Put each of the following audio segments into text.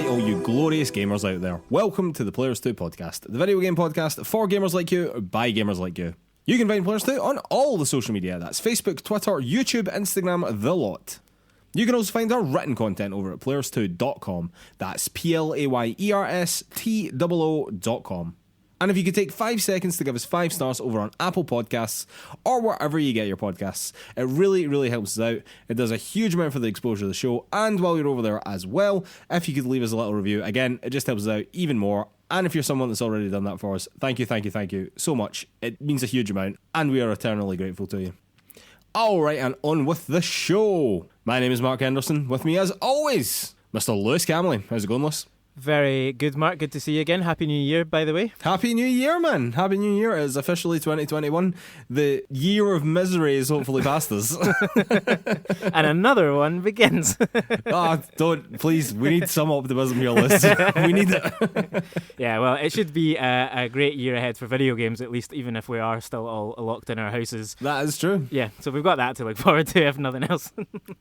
Alright, all you glorious gamers out there, welcome to the PlayersToo Podcast, the video game podcast for gamers like you, by gamers like you. You can find PlayersToo on all the social media, that's Facebook, Twitter, YouTube, Instagram, the lot. You can also find our written content over at PlayersToo.com, that's PlayerStoo.com. And if you could take 5 seconds to give us 5 stars over on Apple Podcasts or wherever you get your podcasts, it really, really helps us out. It does a huge amount for the exposure of the show. And while you're over there as well, if you could leave us a little review, again, it just helps us out even more. And if you're someone that's already done that for us, thank you so much. It means a huge amount, and we are eternally grateful to you. Alright, and on with the show. My name is Mark Henderson. With me, as always, Mr. Lewis Camley. How's it going, Lewis? Very good, Mark. Good to see you again. Happy New Year, by the way. Happy New Year, man. Happy New Year. It's officially 2021. The year of misery is hopefully past us. And another one begins. Don't. Please, we need some optimism here, Liz. We need it. Yeah, well, it should be a great year ahead for video games, at least, even if we are still all locked in our houses. That is true. Yeah, so we've got that to look forward to, if nothing else.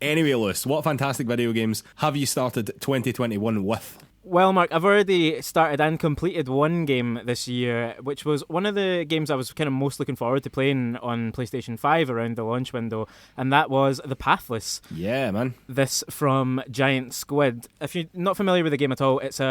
Anyway, Liz, what fantastic video games have you started 2021 with? Well, Mark, I've already started and completed one game this year, which was one of the games I was kind of most looking forward to playing on PlayStation 5 around the launch window, and that was The Pathless. Yeah, man. This from Giant Squid. If you're not familiar with the game at all, it's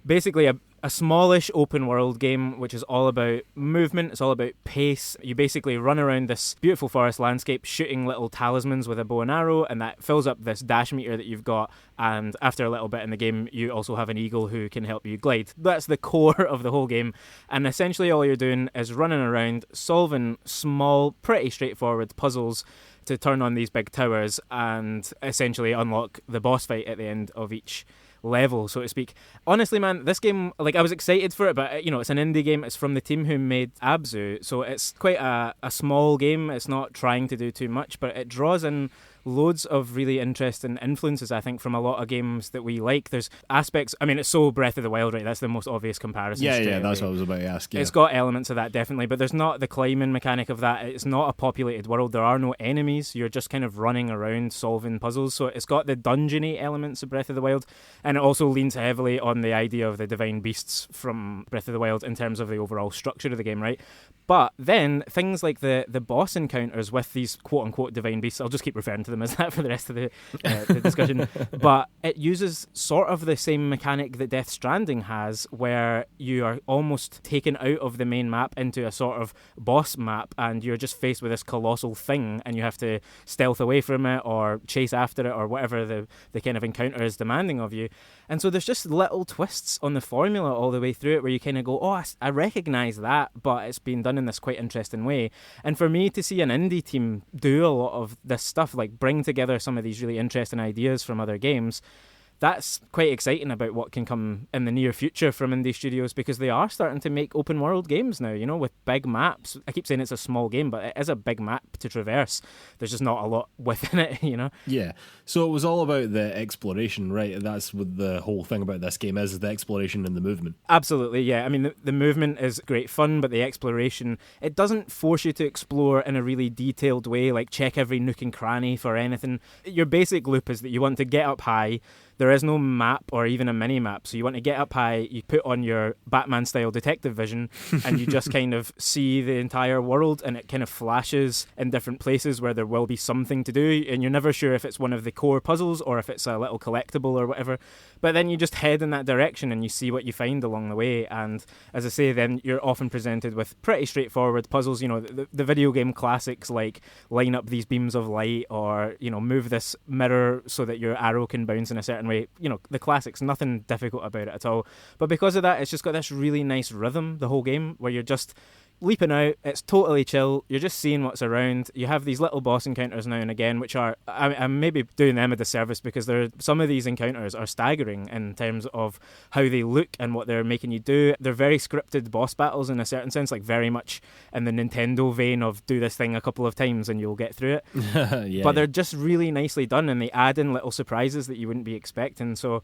basically a smallish open world game which is all about movement, it's all about pace. You basically run around this beautiful forest landscape shooting little talismans with a bow and arrow, and that fills up this dash meter that you've got, and after a little bit in the game you also have an eagle who can help you glide. That's the core of the whole game, and essentially all you're doing is running around solving small, pretty straightforward puzzles to turn on these big towers and essentially unlock the boss fight at the end of each level, so to speak. Honestly, man, this game, like, I was excited for it, but it's an indie game. It's from the team who made Abzu, so it's quite a small game. It's not trying to do too much, but it draws in loads of really interesting influences, I think, from a lot of games that we like. There's aspects, I mean, it's so Breath of the Wild, right? That's the most obvious comparison. Yeah, that's what I was about to ask. Yeah. It's got elements of that, definitely, but there's not the climbing mechanic of that. It's not a populated world. There are no enemies. You're just kind of running around solving puzzles. So it's got the dungeony elements of Breath of the Wild, and it also leans heavily on the idea of the divine beasts from Breath of the Wild in terms of the overall structure of the game, right? But then things like the boss encounters with these quote-unquote divine beasts, I'll just keep referring to them as that for the rest of the discussion, but it uses sort of the same mechanic that Death Stranding has, where you are almost taken out of the main map into a sort of boss map, and you're just faced with this colossal thing, and you have to stealth away from it or chase after it or whatever the kind of encounter is demanding of you. And so there's just little twists on the formula all the way through it where you kind of go, oh, I recognise that, but it's been done in this quite interesting way. And for me to see an indie team do a lot of this stuff, like bring together some of these really interesting ideas from other games, that's quite exciting about what can come in the near future from indie studios, because they are starting to make open world games now, with big maps. I keep saying it's a small game, but it is a big map to traverse. There's just not a lot within it, Yeah, so it was all about the exploration, right? That's what the whole thing about this game is the exploration and the movement. Absolutely, yeah. I mean, the movement is great fun, but the exploration, it doesn't force you to explore in a really detailed way, like check every nook and cranny for anything. Your basic loop is that you want to get up high. There is no map or even a mini-map, so you want to get up high, you put on your Batman-style detective vision, and you just kind of see the entire world, and it kind of flashes in different places where there will be something to do, and you're never sure if it's one of the core puzzles or if it's a little collectible or whatever. But then you just head in that direction and you see what you find along the way, and as I say, then you're often presented with pretty straightforward puzzles, the video game classics like line up these beams of light or, move this mirror so that your arrow can bounce in a certain way. The classics, nothing difficult about it at all. But because of that, it's just got this really nice rhythm, the whole game, where you're just leaping out, it's totally chill, you're just seeing what's around. You have these little boss encounters now and again, which are, I'm maybe doing them a disservice, because some of these encounters are staggering in terms of how they look and what they're making you do. They're very scripted boss battles in a certain sense, like very much in the Nintendo vein of do this thing a couple of times and you'll get through it. But they're just really nicely done, and they add in little surprises that you wouldn't be expecting. So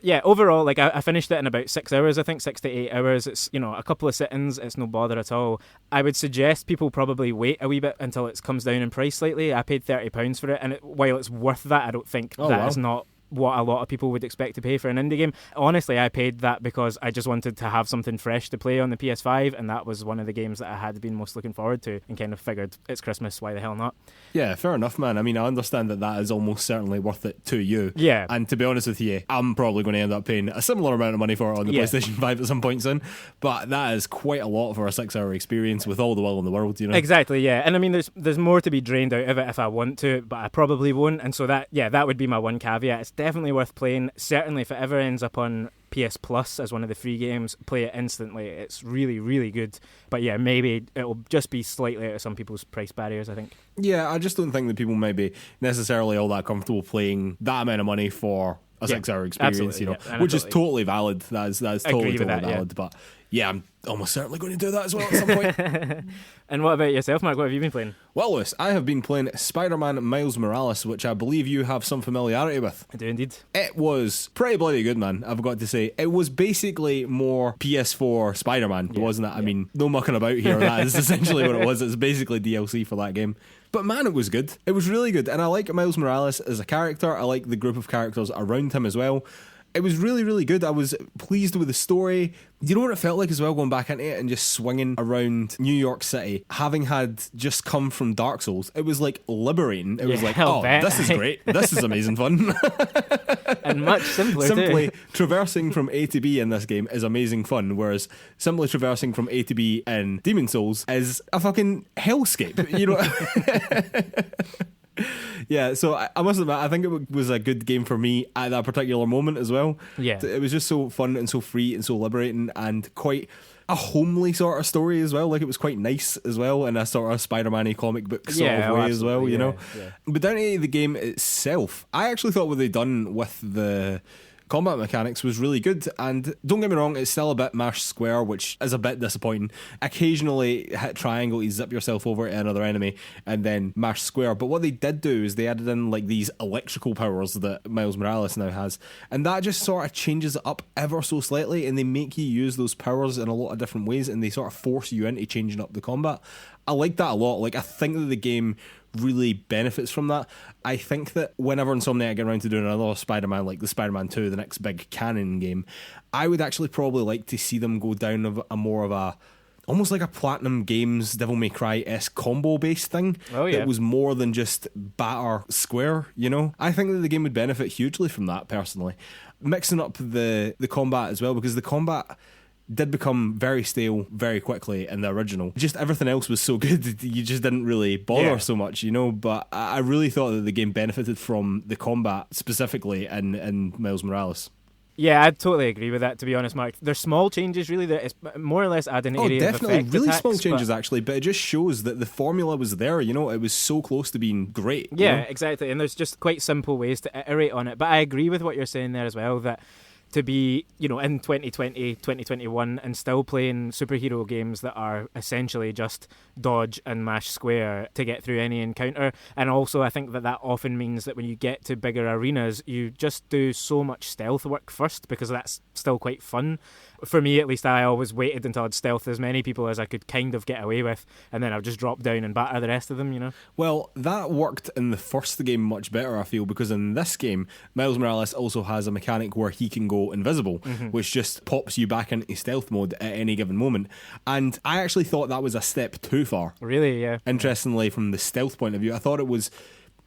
yeah, overall, like I finished it in about 6 hours, I think 6 to 8 hours. It's, a couple of sit-ins, it's no bother at all. I would suggest people probably wait a wee bit until it comes down in price slightly. I paid £30 for it, and while it's worth that, I don't think is not what a lot of people would expect to pay for an indie game. Honestly, I paid that because I just wanted to have something fresh to play on the PS5, and that was one of the games that I had been most looking forward to, and kind of figured it's Christmas, why the hell not? Yeah, fair enough, man. I mean, I understand that is almost certainly worth it to you. Yeah. And to be honest with you, I'm probably going to end up paying a similar amount of money for it on the PlayStation 5 at some point soon, but that is quite a lot for a 6-hour experience with all the will in the world, you know? Exactly, yeah. And I mean, there's more to be drained out of it if I want to, but I probably won't, and so that would be my one caveat. It's definitely worth playing. Certainly, if it ever ends up on PS Plus as one of the free games, play it instantly. It's really, really good. But yeah, maybe it'll just be slightly out of some people's price barriers, I think. Yeah, I just don't think that people may be necessarily all that comfortable playing that amount of money for a 6-hour experience, you know, which is totally valid. That is totally valid. Yeah. But yeah, I'm almost certainly going to do that as well at some point. And what about yourself, Mark? What have you been playing? Well, Lewis, I have been playing Spider-Man Miles Morales, which I believe you have some familiarity with. I do indeed. It was pretty bloody good, man, I've got to say. It was basically more PS4 Spider-Man, wasn't it? I mean, no mucking about here. That is essentially what it was. It's basically DLC for that game. But man, it was good. It was really good. And I like Miles Morales as a character. I like the group of characters around him as well. It was really, really good. I was pleased with the story. You know what it felt like as well, going back into it and just swinging around New York City, having had just come from Dark Souls. It was like liberating. It was like, this is great. This is amazing fun. And much simpler Simply traversing from A to B in this game is amazing fun, whereas simply traversing from A to B in Demon Souls is a fucking hellscape. You know. Yeah, so I must admit, I think it was a good game for me at that particular moment as well. Yeah. It was just so fun and so free and so liberating and quite a homely sort of story as well. Like, it was quite nice as well in a sort of Spider-Man-y comic book sort of way as well, you know. Yeah. But down to the game itself, I actually thought what they'd done with the combat mechanics was really good, and don't get me wrong, it's still a bit mash square, which is a bit disappointing. Occasionally hit triangle, you zip yourself over to another enemy, and then mash square. But what they did do is they added in like these electrical powers that Miles Morales now has, and that just sort of changes it up ever so slightly, and they make you use those powers in a lot of different ways, and they sort of force you into changing up the combat. I like that a lot. Like, I think that the game really benefits from that. I think that whenever Insomniac get around to doing another Spider-Man, like the Spider-Man 2, the next big canon game, I would actually probably like to see them go down a more of a, almost like a Platinum Games Devil May Cry-esque combo-based thing. Oh, yeah. It was more than just batter square, you know? I think that the game would benefit hugely from that, personally. Mixing up the combat as well, because the combat did become very stale very quickly in the original. Just everything else was so good, you just didn't really bother so much, you know. But I really thought that the game benefited from the combat specifically in Miles Morales. Yeah, I'd totally agree with that, to be honest, Mark. There's small changes, really, that is more or less add an area of effect. Oh, definitely, really small changes, actually, but it just shows that the formula was there, you know. It was so close to being great. Yeah, you know? Exactly, and there's just quite simple ways to iterate on it. But I agree with what you're saying there as well, that to be, you know, in 2020, 2021 and still playing superhero games that are essentially just dodge and mash square to get through any encounter. And also I think that often means that when you get to bigger arenas, you just do so much stealth work first, because that's still quite fun. For me, at least, I always waited until I'd stealth as many people as I could kind of get away with, and then I'll just drop down and batter the rest of them, you know? Well, that worked in the first game much better, I feel, because in this game, Miles Morales also has a mechanic where he can go invisible, which just pops you back into stealth mode at any given moment. And I actually thought that was a step too far. Really, yeah. Interestingly, from the stealth point of view, I thought it was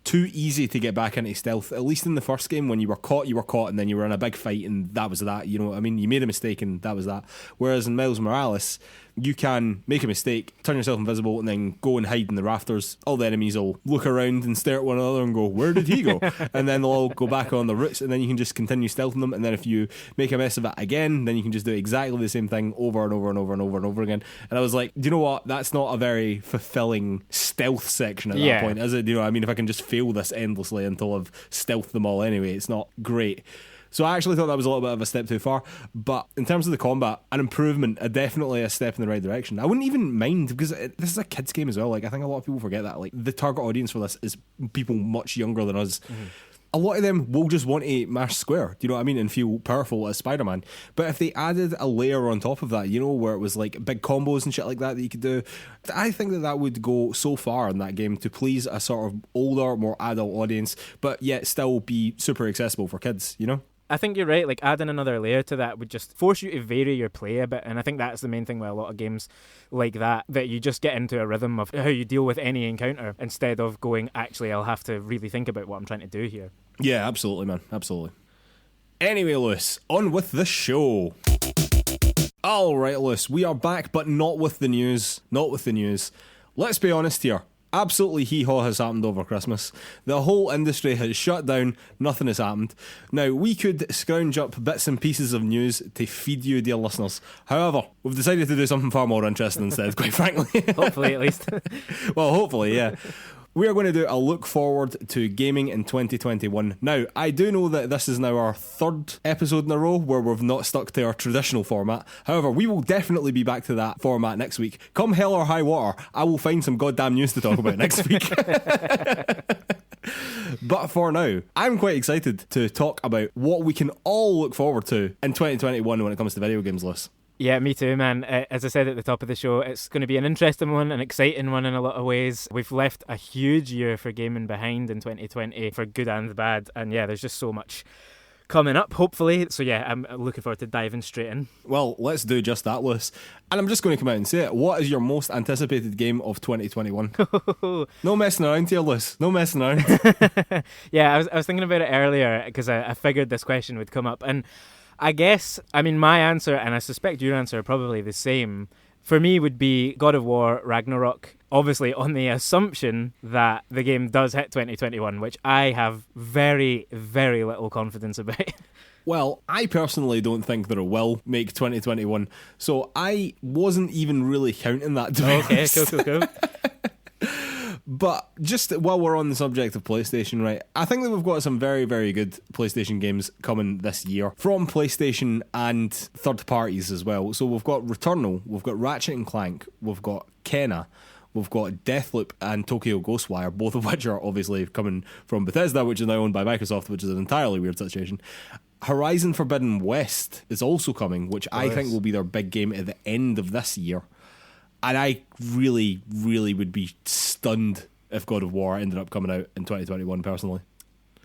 too easy to get back into stealth, at least in the first game. When you were caught, and then you were in a big fight, and that was that, you know. I mean, you made a mistake and that was that. Whereas in Miles Morales, you can make a mistake, turn yourself invisible, and then go and hide in the rafters. All the enemies will look around and stare at one another and go, where did he go? And then they'll all go back on the routes, and then you can just continue stealthing them. And then if you make a mess of it again, then you can just do exactly the same thing over and over and over and over and over again. And I was like, do you know what? That's not a very fulfilling stealth section at that point, is it? You know, I mean, if I can just fail this endlessly until I've stealthed them all anyway, it's not great. So I actually thought that was a little bit of a step too far. But in terms of the combat, an improvement, definitely a step in the right direction. I wouldn't even mind, because this is a kids game as well. Like, I think a lot of people forget that. Like, the target audience for this is people much younger than us. a lot of them will just want to mash square, do you know what I mean, and feel powerful as Spider-Man. But if they added a layer on top of that, you know, where it was like big combos and shit like that you could do, I think that would go so far in that game to please a sort of older, more adult audience, but yet still be super accessible for kids, you know? I think you're right. Like, adding another layer to that would just force you to vary your play a bit, and I think that's the main thing with a lot of games like that you just get into a rhythm of how you deal with any encounter instead of going, actually, I'll have to really think about what I'm trying to do here. Yeah, absolutely, man. Absolutely. Anyway, Lewis, on with the show. All right, Lewis, we are back, but not with the news. Not with the news. Let's be honest here. Absolutely hee-haw has happened over Christmas. The whole industry has shut down. Nothing has happened. Now, we could scrounge up bits and pieces of news to feed you, dear listeners. However, we've decided to do something far more interesting instead, quite frankly. Hopefully, at least. Well, hopefully, yeah. We are going to do a look forward to gaming in 2021. Now, I do know that this is now our third episode in a row where we've not stuck to our traditional format. However, we will definitely be back to that format next week. Come hell or high water, I will find some goddamn news to talk about next week. But for now, I'm quite excited to talk about what we can all look forward to in 2021 when it comes to video games, Liz. Yeah, me too, man. As I said at the top of the show, it's going to be an interesting one, an exciting one in a lot of ways. We've left a huge year for gaming behind in 2020, for good and bad. And yeah, there's just so much coming up, hopefully. So yeah, I'm looking forward to diving straight in. Well, let's do just that, Lewis. And I'm just going to come out and say it. What is your most anticipated game of 2021? No messing around here, Lewis. No messing around. Yeah, I was thinking about it earlier because I figured this question would come up. And I guess, I mean, my answer, and I suspect your answer are probably the same, for me would be God of War Ragnarok. Obviously, on the assumption that the game does hit 2021, which I have very, very little confidence about. Well, I personally don't think that it will make 2021, so I wasn't even really counting that, to be honest. Cool. But just while we're on the subject of PlayStation, right, I think that we've got some very, very good PlayStation games coming this year from PlayStation and third parties as well. So we've got Returnal, we've got Ratchet and Clank, we've got Kena, we've got Deathloop and Tokyo Ghostwire, both of which are obviously coming from Bethesda, which is now owned by Microsoft, which is an entirely weird situation. Horizon Forbidden West is also coming, which I think will be their big game at the end of this year. And I really, really would be stunned if God of War ended up coming out in 2021, personally.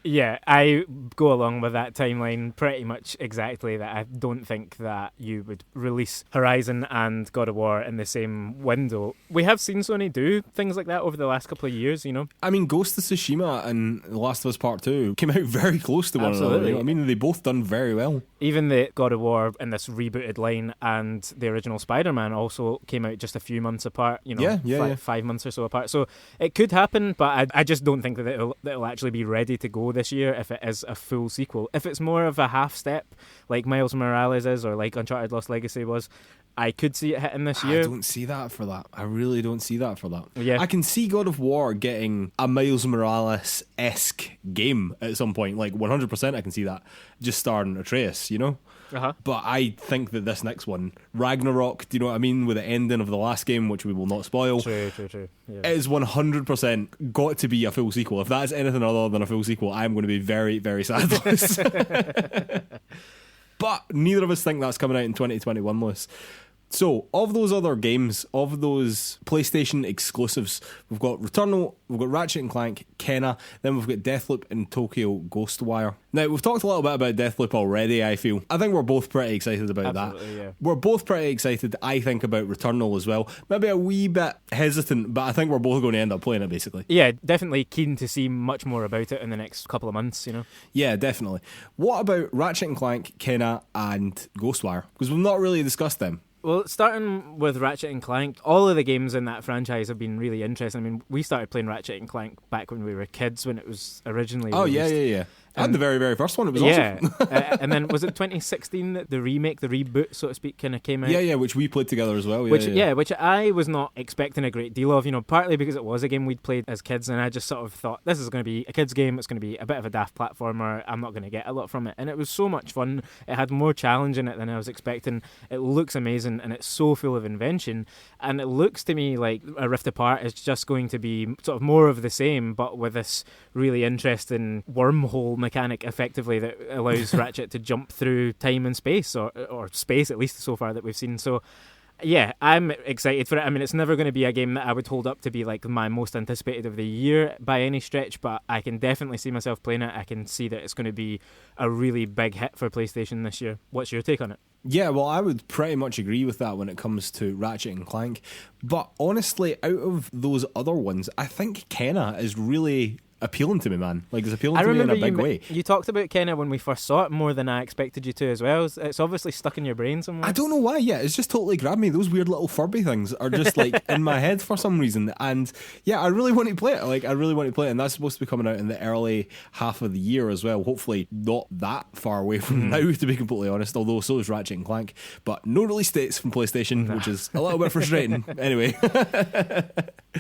Yeah, I go along with that timeline pretty much exactly, that I don't think that you would release Horizon and God of War in the same window. We have seen Sony do things like that over the last couple of years, you know? I mean, Ghost of Tsushima and The Last of Us Part 2 came out very close to one another. You know? I mean, they both done very well. Even the God of War in this rebooted line and the original Spider-Man also came out just a few months apart, you know, 5 months or so apart. So it could happen, but I just don't think that it'll actually be ready to go this year if it is a full sequel. If it's more of a half step, like Miles Morales is, or like Uncharted Lost Legacy was, I could see it hitting this year. I don't see that for that. I really don't see that for that. Yeah. I can see God of War getting a Miles Morales-esque game at some point. Like 100% I can see that. Just starring Atreus, you know? Uh-huh. But I think that this next one, Ragnarok, do you know what I mean, with the ending of the last game, which we will not spoil, True. Yeah. is 100% got to be a full sequel. If that's anything other than a full sequel, I'm going to be very, very sad. But neither of us think that's coming out in 2021, Lewis. So, of those other games, of those PlayStation exclusives, we've got Returnal, we've got Ratchet and Clank, Kena, then we've got Deathloop and Tokyo Ghostwire. Now, we've talked a little bit about Deathloop already, I feel. I think we're both pretty excited about Absolutely, that. Yeah. We're both pretty excited, I think, about Returnal as well. Maybe a wee bit hesitant, but I think we're both going to end up playing it, basically. Yeah, definitely keen to see much more about it in the next couple of months, you know? Yeah, definitely. What about Ratchet and Clank, Kena, and Ghostwire? Because we've not really discussed them. Well, starting with Ratchet and Clank, all of the games in that franchise have been really interesting. I mean, we started playing Ratchet and Clank back when we were kids, when it was originally released. Yeah. And the very, very first one, it was awesome. And then was it 2016 that the remake, the reboot, so to speak, kind of came out? Yeah, which we played together as well. Which I was not expecting a great deal of, partly because it was a game we'd played as kids, and I just sort of thought, this is going to be a kid's game, it's going to be a bit of a daft platformer, I'm not going to get a lot from it. And it was so much fun. It had more challenge in it than I was expecting. It looks amazing, and it's so full of invention. And it looks to me like A Rift Apart is just going to be sort of more of the same, but with this really interesting wormhole mechanic, effectively, that allows Ratchet to jump through time and space, or space at least so far that we've seen. So yeah, I'm excited for it. I mean, it's never going to be a game that I would hold up to be like my most anticipated of the year by any stretch, but I can definitely see myself playing it. I can see that it's going to be a really big hit for PlayStation this year. What's your take on it? Yeah, well, I would pretty much agree with that when it comes to Ratchet and Clank. But honestly, out of those other ones, I think Kenna is really appealing to me, man. Like, it's appealing to me in a big way. You talked about Kenna when we first saw it more than I expected you to as well. It's obviously stuck in your brain somewhere. I don't know why, it's just totally grabbed me. Those weird little Furby things are just like in my head for some reason. And yeah, I really want to play it. Like, I really want to play it. And that's supposed to be coming out in the early half of the year as well. Hopefully not that far away from now, to be completely honest. Although so is Ratchet and Clank. But no release dates from PlayStation, which is a little bit frustrating. Anyway.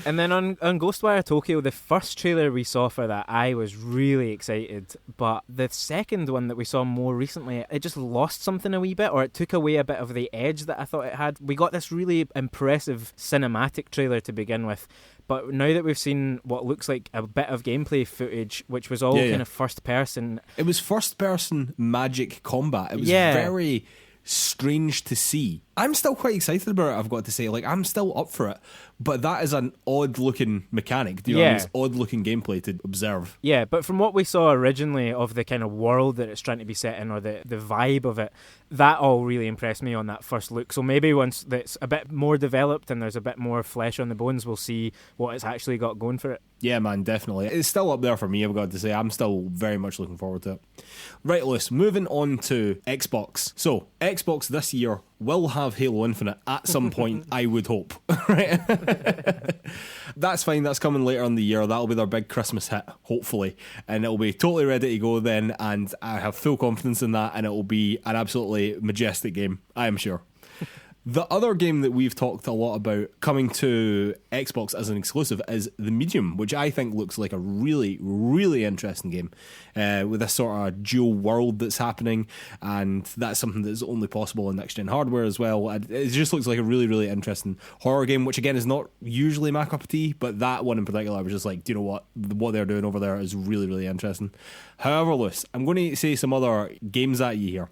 And then on Ghostwire Tokyo, the first trailer we saw for that, I was really excited. But the second one that we saw more recently, it just lost something a wee bit, or it took away a bit of the edge that I thought it had. We got this really impressive cinematic trailer to begin with. But now that we've seen what looks like a bit of gameplay footage, which was all kind of first person. It was first person magic combat. It was very strange to see. I'm still quite excited about it, I've got to say. Like, I'm still up for it. But that is an odd-looking mechanic. Do you know what I mean? It's odd-looking gameplay to observe. Yeah, but from what we saw originally of the kind of world that it's trying to be set in, or the vibe of it, that all really impressed me on that first look. So maybe once that's a bit more developed and there's a bit more flesh on the bones, we'll see what it's actually got going for it. Yeah, man, definitely. It's still up there for me, I've got to say. I'm still very much looking forward to it. Right, Lewis, moving on to Xbox. So, Xbox this year will have Halo Infinite at some point, I would hope. Right? That's fine, that's coming later in the year. That'll be their big Christmas hit, hopefully. And it'll be totally ready to go then, and I have full confidence in that, and it will be an absolutely majestic game, I am sure. The other game that we've talked a lot about coming to Xbox as an exclusive is The Medium, which I think looks like a really, really interesting game with this sort of dual world that's happening, and that's something that's only possible in next-gen hardware as well. It just looks like a really, really interesting horror game, which again is not usually my cup of tea, but that one in particular, I was just like, do you know what they're doing over there is really, really interesting. However, Lewis, I'm going to say some other games at you here.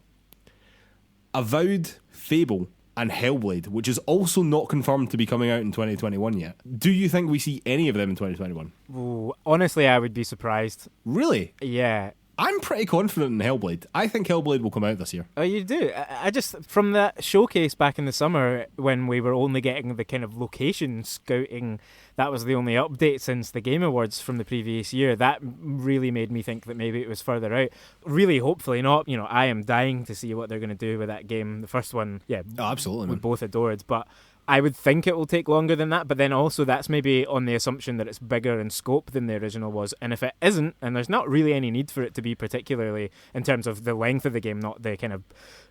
Avowed, Fable, and Hellblade, which is also not confirmed to be coming out in 2021 yet. Do you think we see any of them in 2021? Ooh, honestly, I would be surprised. Really? Yeah. I'm pretty confident in Hellblade. I think Hellblade will come out this year. Oh, you do? I just, from that showcase back in the summer when we were only getting the kind of location scouting, that was the only update since the Game Awards from the previous year. That really made me think that maybe it was further out. Really, hopefully not. You know, I am dying to see what they're going to do with that game. The first one, oh, absolutely, we both adored, but I would think it will take longer than that, but then also that's maybe on the assumption that it's bigger in scope than the original was. And if it isn't, and there's not really any need for it to be, particularly in terms of the length of the game, not the kind of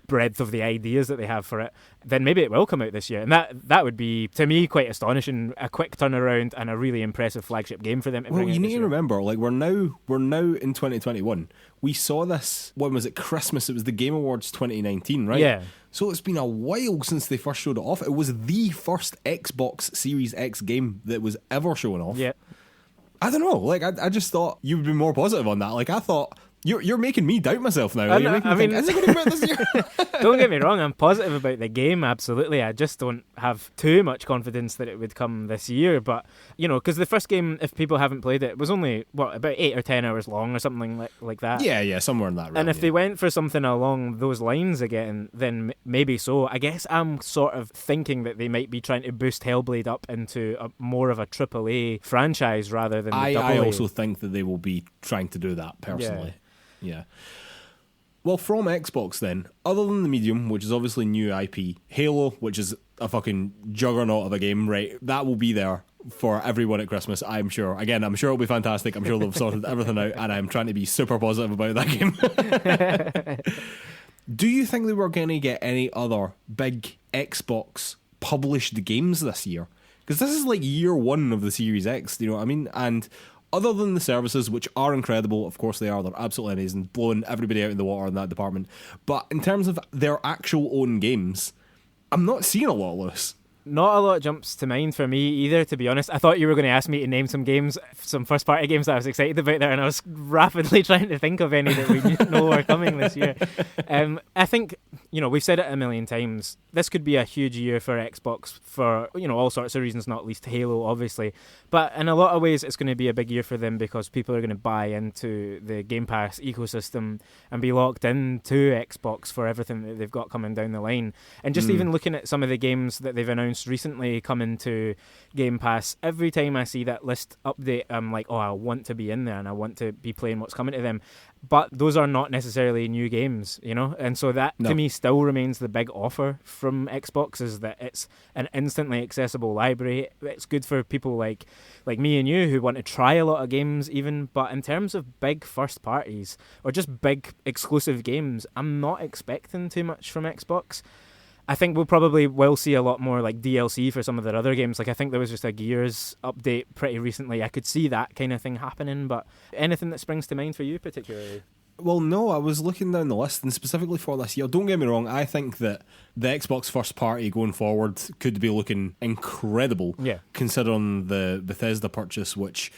breadth of the ideas that they have for it, then maybe it will come out this year. And that would be, to me, quite astonishing. A quick turnaround and a really impressive flagship game for them to bring out. Well, you need to remember, like, we're now in 2021. We saw this, when was it, Christmas? It was the Game Awards 2019, right? Yeah. So it's been a while since they first showed it off. It was the first Xbox Series X game that was ever shown off. Yeah. I don't know. Like, I just thought you would be more positive on that. Like, I thought you're making me doubt myself now. Like, is it going to be out this year? Don't get me wrong, I'm positive about the game, absolutely. I just don't have too much confidence that it would come this year. But, you know, because the first game, if people haven't played it, was only, about 8 or 10 hours long or something like that. Yeah, somewhere in that realm. And if they went for something along those lines again, then maybe so. I guess I'm sort of thinking that they might be trying to boost Hellblade up into more of a AAA franchise rather than the AA. I also think that they will be trying to do that, personally. Yeah. Well, from Xbox then, other than The Medium, which is obviously new IP, Halo, which is a fucking juggernaut of a game, right? That will be there. for everyone at Christmas, I'm sure. Again, I'm sure it'll be fantastic. I'm sure they've sorted everything out, and I'm trying to be super positive about that game. Do you think they were going to get any other big Xbox published games this year? Because this is like year one of the Series X, you know what I mean? And other than the services, which are incredible, of course they are, they're absolutely amazing, blowing everybody out in the water in that department. But in terms of their actual own games, I'm not seeing a lot of this. Not a lot jumps to mind for me either, to be honest. I thought you were going to ask me to name some games, some first-party games that I was excited about there, and I was rapidly trying to think of any that we know are coming this year. I think, we've said it a million times, this could be a huge year for Xbox for, all sorts of reasons, not least Halo, obviously. But in a lot of ways, it's going to be a big year for them because people are going to buy into the Game Pass ecosystem and be locked into Xbox for everything that they've got coming down the line. And just even looking at some of the games that they've announced recently coming to Game Pass, every time I see that list update, I'm like, oh, I want to be in there and I want to be playing what's coming to them. But those are not necessarily new games, and so that to me still remains the big offer from Xbox, is that it's an instantly accessible library. It's good for people like me and you who want to try a lot of games even, but in terms of big first parties or just big exclusive games, I'm not expecting too much from Xbox. I think we'll probably will see a lot more like DLC for some of their other games. Like I think there was just a Gears update pretty recently. I could see that kind of thing happening, but anything that springs to mind for you particularly? Well, no, I was looking down the list, and specifically for this year, don't get me wrong, I think that the Xbox first party going forward could be looking incredible, considering the Bethesda purchase, which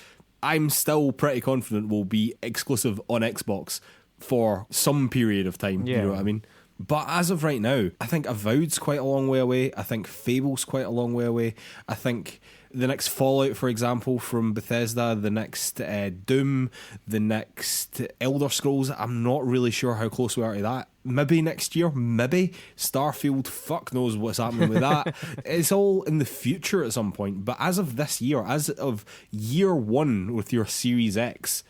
I'm still pretty confident will be exclusive on Xbox for some period of time, you know what I mean? But as of right now, I think Avowed's quite a long way away. I think Fable's quite a long way away. I think the next Fallout, for example, from Bethesda, the next Doom, the next Elder Scrolls, I'm not really sure how close we are to that. Maybe next year, maybe. Starfield, fuck knows what's happening with that. It's all in the future at some point. But as of this year, as of year one with your Series X,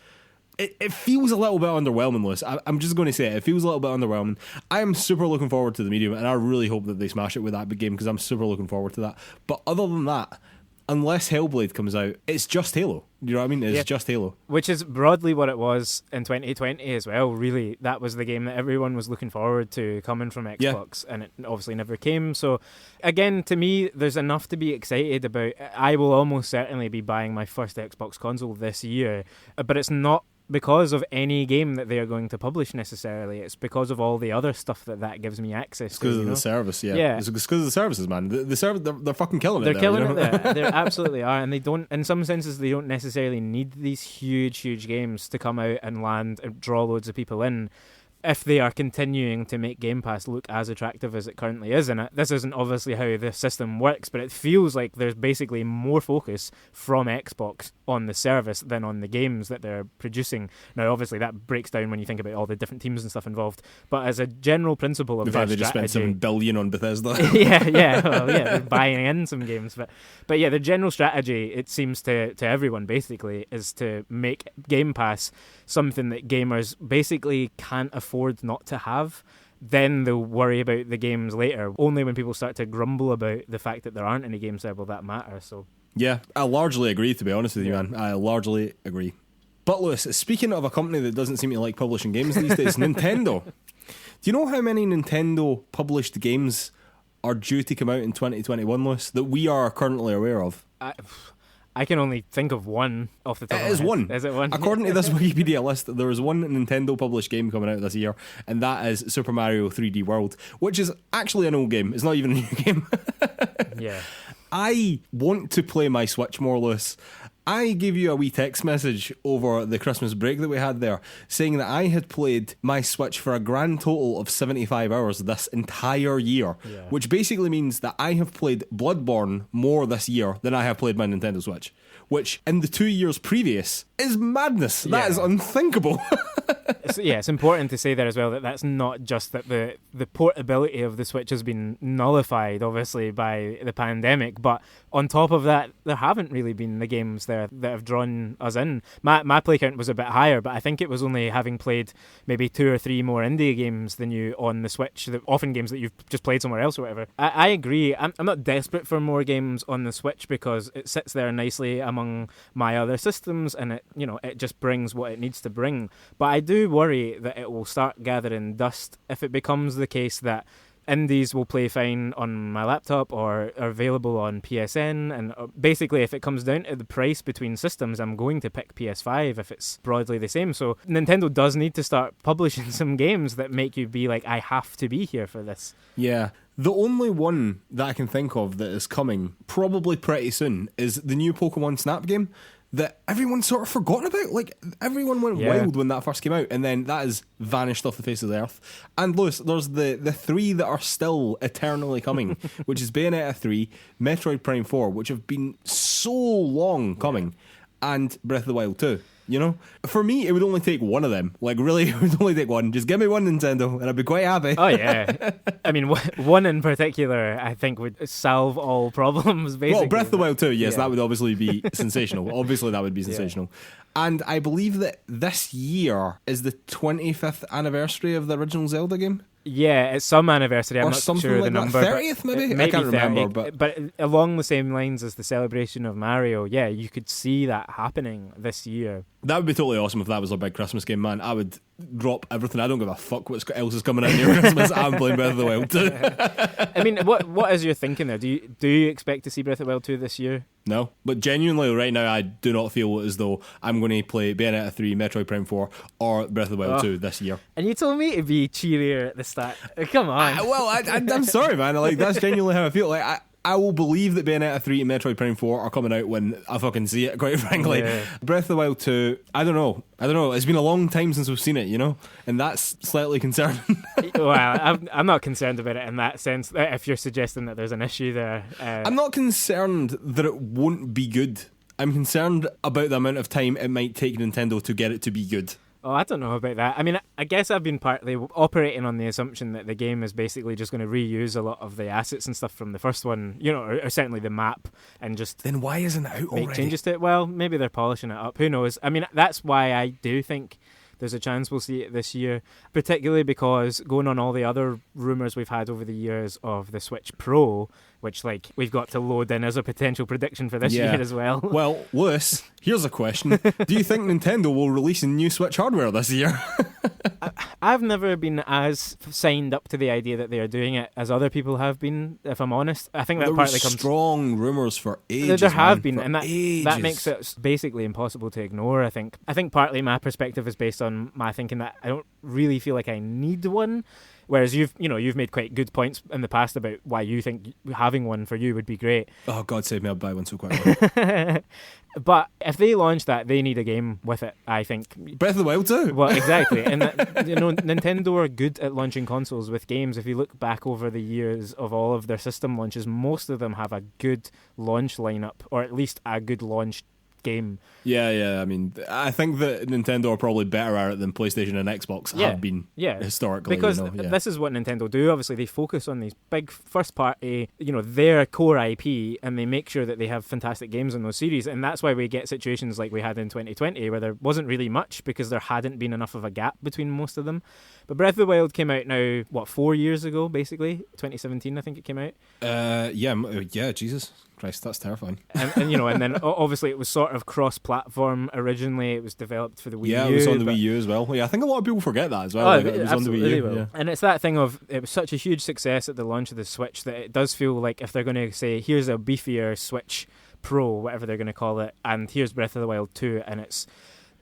it feels a little bit underwhelming, Lewis. I'm just going to say it feels a little bit underwhelming. I am super looking forward to the medium, and I really hope that they smash it with that big game because I'm super looking forward to that. But other than that, unless Hellblade comes out, it's just Halo. You know what I mean? It's just Halo. Which is broadly what it was in 2020 as well, really. That was the game that everyone was looking forward to coming from Xbox, and it obviously never came. So, again, to me, there's enough to be excited about. I will almost certainly be buying my first Xbox console this year, but it's not because of any game that they are going to publish necessarily. It's because of all the other stuff that gives me access to. Because of the service, yeah. It's because of the services, man. The service, they're fucking killing it. They're killing it there. They absolutely are. And they don't, in some senses, they don't necessarily need these huge games to come out and land and draw loads of people in, if they are continuing to make Game Pass look as attractive as it currently is. And this isn't obviously how the system works, but it feels like there's basically more focus from Xbox on the service than on the games that they're producing. Now, obviously, that breaks down when you think about all the different teams and stuff involved, but as a general principle of their strategy... They just spent $7 billion on Bethesda. They're buying in some games. But yeah, the general strategy, it seems to everyone, basically, is to make Game Pass something that gamers basically can't afford not to have. Then they'll worry about the games later. Only when people start to grumble about the fact that there aren't any games there will that matter. So yeah, I largely agree, to be honest with you, man. I largely agree. But Lewis, speaking of a company that doesn't seem to like publishing games these days, Nintendo. Do you know how many Nintendo published games are due to come out in 2021, Lewis, that we are currently aware of? I can only think of one off the top of my head. Is it one? According to this Wikipedia list, there is one Nintendo published game coming out this year, and that is Super Mario 3D World, which is actually an old game. It's not even a new game. Yeah. I want to play my Switch more, Lewis. I gave you a wee text message over the Christmas break that we had there, saying that I had played my Switch for a grand total of 75 hours this entire year, which basically means that I have played Bloodborne more this year than I have played my Nintendo Switch, which in the 2 years previous is madness. That is unthinkable. It's important to say there as well that that's not just that the portability of the Switch has been nullified, obviously, by the pandemic, but on top of that, there haven't really been the games there that have drawn us in. My play count was a bit higher, but I think it was only having played maybe 2 or 3 more indie games than you on the Switch, often games that you've just played somewhere else or whatever. I agree. I'm not desperate for more games on the Switch because it sits there nicely among my other systems and it just brings what it needs to bring. But I do worry that it will start gathering dust if it becomes the case that indies will play fine on my laptop or are available on PSN, and basically if it comes down to the price between systems, I'm going to pick PS5 if it's broadly the same. So Nintendo does need to start publishing some games that make you be like, I have to be here for this. Yeah. The only one that I can think of that is coming probably pretty soon is the new Pokemon Snap game that everyone's sort of forgotten about. Like, everyone went wild when that first came out, and then that has vanished off the face of the earth. And Lewis, there's the 3 that are still eternally coming, which is Bayonetta 3, Metroid Prime 4, which have been so long coming, and Breath of the Wild 2. You know, for me, it would only take one of them. Like, really, it would only take one. Just give me one Nintendo, and I'd be quite happy. Oh yeah, I mean, one in particular, I think would solve all problems. Basically, well, Breath of the Wild 2, yes, that would obviously be sensational. Obviously, that would be sensational. And I believe that this year is the 25th anniversary of the original Zelda game. Yeah, it's some anniversary. I'm or not something sure like the number. 30th, maybe? I can't remember. But along the same lines as the celebration of Mario, yeah, you could see that happening this year. That would be totally awesome if that was our big Christmas game, man. I would drop everything. I don't give a fuck what else is coming out near Christmas. I'm playing Breath of the Wild 2. I mean, what is your thinking there? Do you expect to see Breath of the Wild 2 this year? No, but genuinely right now I do not feel as though I'm going to play Bayonetta 3, Metroid Prime 4 or Breath of the Wild 2 this year. And you told me to be cheerier at the start. Come on. I'm sorry, man. Like, that's genuinely how I feel. Like, I will believe that Bayonetta 3 and Metroid Prime 4 are coming out when I fucking see it, quite frankly. Yeah. Breath of the Wild 2, I don't know. It's been a long time since we've seen it, you know? And that's slightly concerning. Well, I'm not concerned about it in that sense, if you're suggesting that there's an issue there. I'm not concerned that it won't be good. I'm concerned about the amount of time it might take Nintendo to get it to be good. Oh, I don't know about that. I mean, I guess I've been partly operating on the assumption that the game is basically just going to reuse a lot of the assets and stuff from the first one, you know, or certainly the map, and just... Then why isn't it out already? Make changes to it. Well, maybe they're polishing it up. Who knows? I mean, that's why I do think there's a chance we'll see it this year, particularly because going on all the other rumours we've had over the years of the Switch Pro, which, like, we've got to load in as a potential prediction for this year as well. Well, Lewis, here's a question. Do you think Nintendo will release a new Switch hardware this year? I've never been as signed up to the idea that they are doing it as other people have been, if I'm honest. I think that there partly comes... strong rumours for ages, There have been, and that makes it basically impossible to ignore, I think. I think partly my perspective is based on my thinking that I don't really feel like I need one. Whereas you've made quite good points in the past about why you think having one for you would be great. Oh, God save me, I'll buy one so quickly. But if they launch that, they need a game with it, I think. Breath of the Wild too. Well, exactly. And Nintendo are good at launching consoles with games. If you look back over the years of all of their system launches, most of them have a good launch lineup, or at least a good launch game. Yeah. I mean, I think that Nintendo are probably better at it than PlayStation and Xbox have been historically. Because this is what Nintendo do. Obviously, they focus on these big first-party, their core IP, and they make sure that they have fantastic games in those series. And that's why we get situations like we had in 2020, where there wasn't really much because there hadn't been enough of a gap between most of them. But Breath of the Wild came out now, 4 years ago, basically? 2017, I think it came out. Yeah, Jesus Christ, that's terrifying. And then obviously it was sort of cross-platform originally. It was developed for the Wii U. Yeah, it was on the Wii U as well. Yeah, I think a lot of people forget that as well. It was on the Wii U. Yeah. And it's that thing of, it was such a huge success at the launch of the Switch that it does feel like if they're going to say, here's a beefier Switch Pro, whatever they're going to call it, and here's Breath of the Wild 2,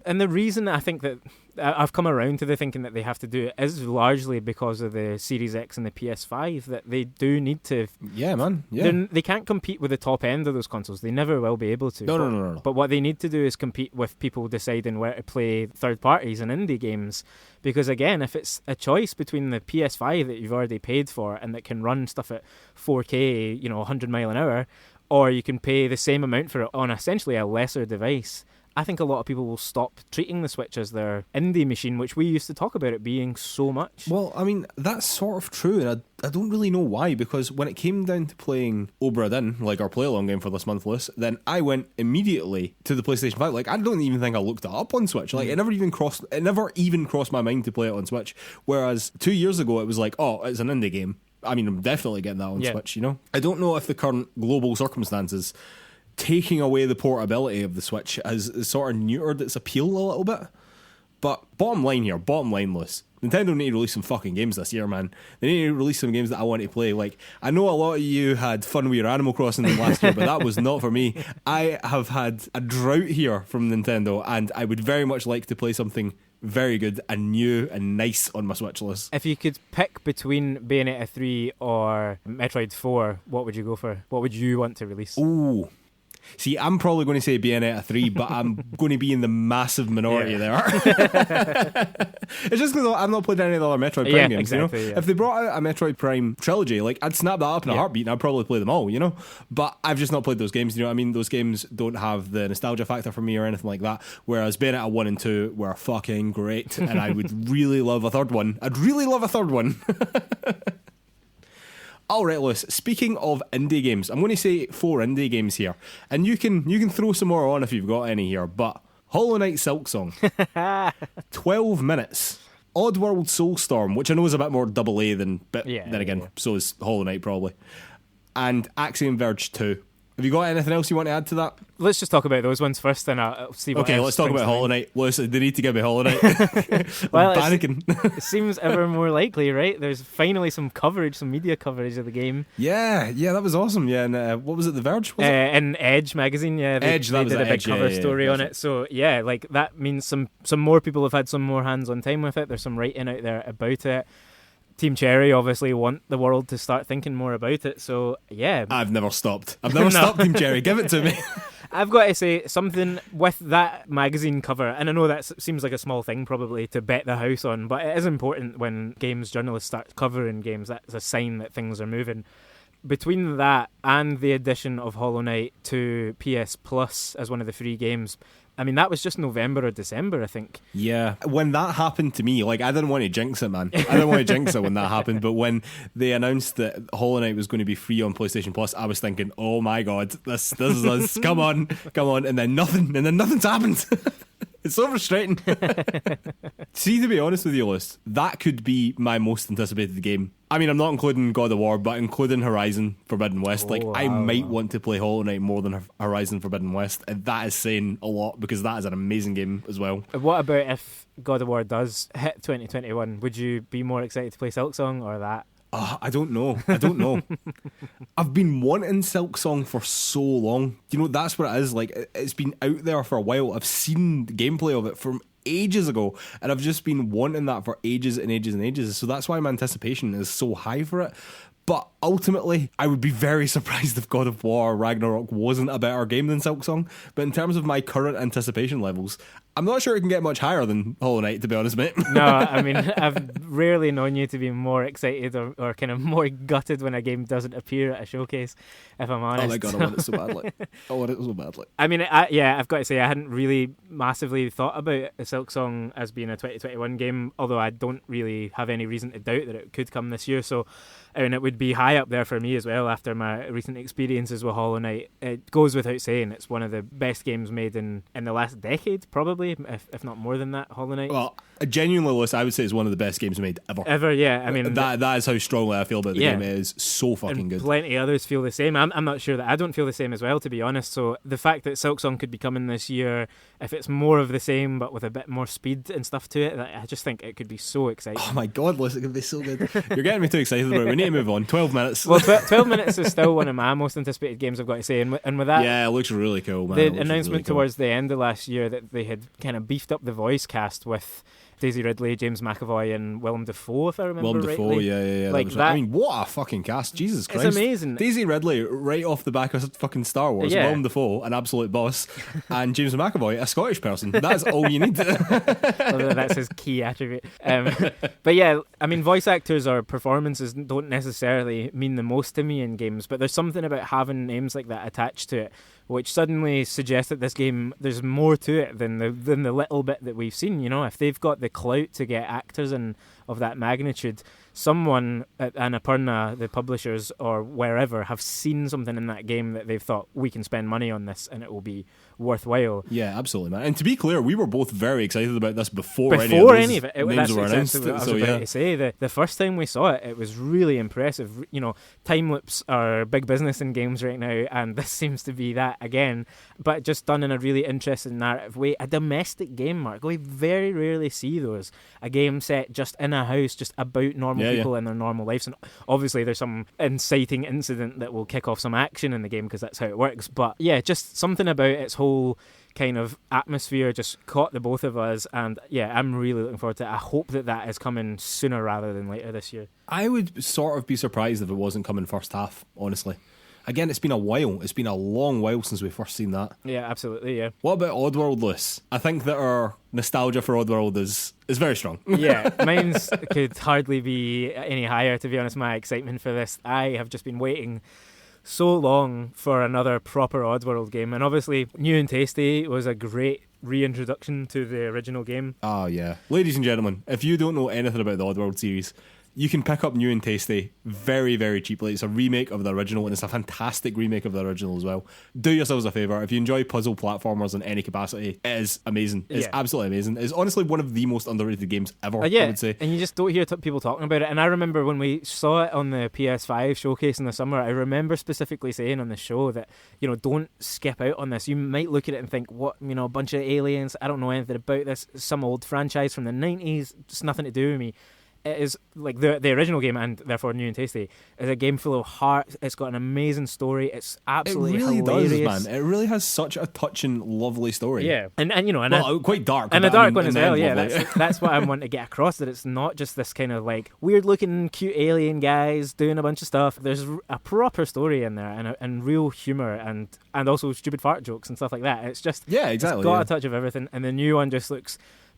and the reason I think that I've come around to the thinking that they have to do it is largely because of the Series X and the PS5, that they do need to... Yeah, man. Yeah. They can't compete with the top end of those consoles. They never will be able to. No. But what they need to do is compete with people deciding where to play third parties and indie games. Because again, if it's a choice between the PS5 that you've already paid for and that can run stuff at 4K, 100 mile an hour, or you can pay the same amount for it on essentially a lesser device, I think a lot of people will stop treating the Switch as their indie machine, which we used to talk about it being so much. Well, I mean, that's sort of true, and I don't really know why, because when it came down to playing Obra Dinn, like our play-along game for this month list, then I went immediately to the PlayStation 5. Like, I don't even think I looked it up on Switch. Like, it never even crossed my mind to play it on Switch. Whereas 2 years ago, it was like, oh, it's an indie game. I mean, I'm definitely getting that on Switch, you know? I don't know if the current global circumstances taking away the portability of the Switch has sort of neutered its appeal a little bit. But bottom line, Lewis, Nintendo need to release some fucking games this year, man. They need to release some games that I want to play. Like, I know a lot of you had fun with your Animal Crossing last year, but that was not for me. I have had a drought here from Nintendo, and I would very much like to play something very good and new and nice on my Switch list. If you could pick between Bayonetta 3 or Metroid 4, what would you go for? What would you want to release? Ooh. See, I'm probably going to say Bayonetta 3, but I'm going to be in the massive minority there. It's just because I've not played any of the other Metroid Prime games, exactly, you know? If they brought out a Metroid Prime trilogy, like, I'd snap that up in a heartbeat and I'd probably play them all, you know? But I've just not played those games, you know what I mean? Those games don't have the nostalgia factor for me or anything like that, whereas Bayonetta 1 and 2 were fucking great, and I would really love a third one. I'd really love a third one. Alright, Lewis, speaking of indie games, I'm going to say 4 indie games here, and you can throw some more on if you've got any here, but Hollow Knight Silksong, 12 minutes. Oddworld Soulstorm, which I know is a bit more double A than, so is Hollow Knight probably, and Axiom Verge 2. Have you got anything else you want to add to that? Let's just talk about those ones first, and I'll see what. Okay, let's talk about Hollow Knight. Listen, they need to give me Hollow Knight. Well, I'm panicking. It seems ever more likely, right? There's finally some coverage, some media coverage of the game. Yeah, that was awesome. Yeah, and what was it? The Verge? Was it? In Edge magazine, they did a big cover story on it. So yeah, like that means some more people have had some more hands-on time with it. There's some writing out there about it. Team Cherry obviously want the world to start thinking more about it, so yeah. I've never stopped stopped, Team Cherry, give it to me. I've got to say, something with that magazine cover, and I know that seems like a small thing probably to bet the house on, but it is important when games journalists start covering games. That's a sign that things are moving. Between that and the addition of Hollow Knight to PS Plus as one of the free games, I mean, that was just November or December, I think. Yeah. When that happened to me, like, I didn't want to jinx it, man. I didn't want to jinx it when that happened. But when they announced that Hollow Knight was going to be free on PlayStation Plus, I was thinking, oh my God, this is us. Come on. And then nothing's happened. It's so frustrating. See, to be honest with you, Lewis, that could be my most anticipated game. I mean, I'm not including God of War, but including Horizon Forbidden West. I might want to play Hollow Knight more than Horizon Forbidden West, and that is saying a lot because that is an amazing game as well. What about if God of War does hit 2021? Would you be more excited to play Silksong or that? I don't know. I've been wanting Silksong for so long. You know, that's what it is. Like, it's been out there for a while. I've seen the gameplay of it from ages ago, and I've just been wanting that for ages and ages and ages. So that's why my anticipation is so high for it. But ultimately, I would be very surprised if God of War Ragnarok wasn't a better game than Silksong. But in terms of my current anticipation levels, I'm not sure it can get much higher than Hollow Knight, to be honest, mate. No, I mean, I've rarely known you to be more excited or kind of more gutted when a game doesn't appear at a showcase, if I'm honest. Oh my God, I want it so badly. I mean, I've got to say, I hadn't really massively thought about Silksong as being a 2021 game, although I don't really have any reason to doubt that it could come this year, so I mean, it would be high up there for me as well after my recent experiences with Hollow Knight. It goes without saying, it's one of the best games made in the last decade, probably, if not more than that, Hollow Knight. Well, genuinely, Lewis, I would say it's one of the best games made ever. Ever, yeah. I mean, that is how strongly I feel about the game. It is so fucking good. Plenty others feel the same. I'm not sure that I don't feel the same as well, to be honest. So the fact that Silksong could be coming this year, if it's more of the same but with a bit more speed and stuff to it, I just think it could be so exciting. Oh my God, Lewis, it could be so good. You're getting me too excited about it. We need to move on. 12 minutes. Well, 12 minutes is still one of my most anticipated games, I've got to say. And with that, yeah, it looks really cool, man. The announcement really towards the end of last year that they had kind of beefed up the voice cast with Daisy Ridley, James McAvoy, and Willem Dafoe, if I remember Willem rightly. Dafoe, yeah. Like that was, that, I mean, what a fucking cast. Jesus Christ. It's amazing. Daisy Ridley, right off the back of fucking Star Wars. Yeah. Willem Dafoe, an absolute boss. And James McAvoy, a Scottish person. That's all you need. That's his key attribute. But yeah, I mean, voice actors or performances don't necessarily mean the most to me in games, but there's something about having names like that attached to it which suddenly suggests that this game, there's more to it than the little bit that we've seen. You know, if they've got the clout to get actors in of that magnitude, someone at Annapurna, the publishers, or wherever, have seen something in that game that they've thought, we can spend money on this and it will be worthwhile. Yeah, absolutely, man. And to be clear, we were both very excited about this before any of it. That's were announced. Exactly what I was about to say. The first time we saw it, it was really impressive. You know, time loops are big business in games right now, and this seems to be that again, but just done in a really interesting narrative way. A domestic game, Mark. We very rarely see those. A game set just in a house, just about normal people in their normal lives. And obviously there's some inciting incident that will kick off some action in the game because that's how it works. But yeah, just something about its whole kind of atmosphere just caught the both of us, and yeah, I'm really looking forward to it. I hope that is coming sooner rather than later this year. I would sort of be surprised if it wasn't coming first half, honestly. Again, it's been a while. It's been a long while since we first seen that. Yeah, absolutely, yeah. What about Oddworld, Lewis? I think that our nostalgia for Oddworld is very strong. Yeah, mine's could hardly be any higher, to be honest, my excitement for this. I have just been waiting so long for another proper Oddworld game, and obviously New and Tasty was a great reintroduction to the original game. Oh yeah. Ladies and gentlemen, if you don't know anything about the Oddworld series, you can pick up New and Tasty very, very cheaply. It's a remake of the original, and it's a fantastic remake of the original as well. Do yourselves a favour. If you enjoy puzzle platformers in any capacity, it is amazing. It's absolutely amazing. It's honestly one of the most underrated games ever, I would say. And you just don't hear people talking about it. And I remember when we saw it on the PS5 showcase in the summer, I remember specifically saying on the show that, you know, don't skip out on this. You might look at it and think, what, you know, a bunch of aliens, I don't know anything about this, some old franchise from the 90s, just nothing to do with me. It is like the original game, and therefore New and Tasty, is a game full of heart. It's got an amazing story. It's absolutely hilarious. Does, man. It really has such a touching, lovely story. Yeah, and you know, quite dark, and a dark one as well. Yeah, that's what I'm wanting to get across. That it's not just this kind of like weird looking, cute alien guys doing a bunch of stuff. There's a proper story in there, and real humor, and also stupid fart jokes and stuff like that. It's just It's got a touch of everything, and the new one just looks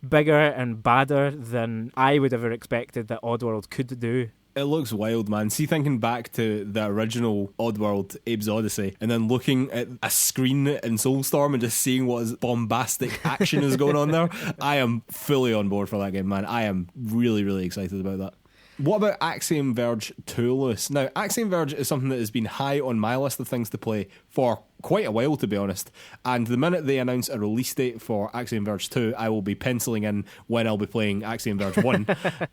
bigger and badder than I would ever expected that Oddworld could do. It looks wild, man. See, thinking back to the original Oddworld, Abe's Odyssey, and then looking at a screen in Soulstorm and just seeing what bombastic action is going on there, I am fully on board for that game, man. I am really, really excited about that. What about Axiom Verge 2, Lewis? Now, Axiom Verge is something that has been high on my list of things to play for quite a while, to be honest. And the minute they announce a release date for Axiom Verge 2, I will be penciling in when I'll be playing Axiom Verge 1.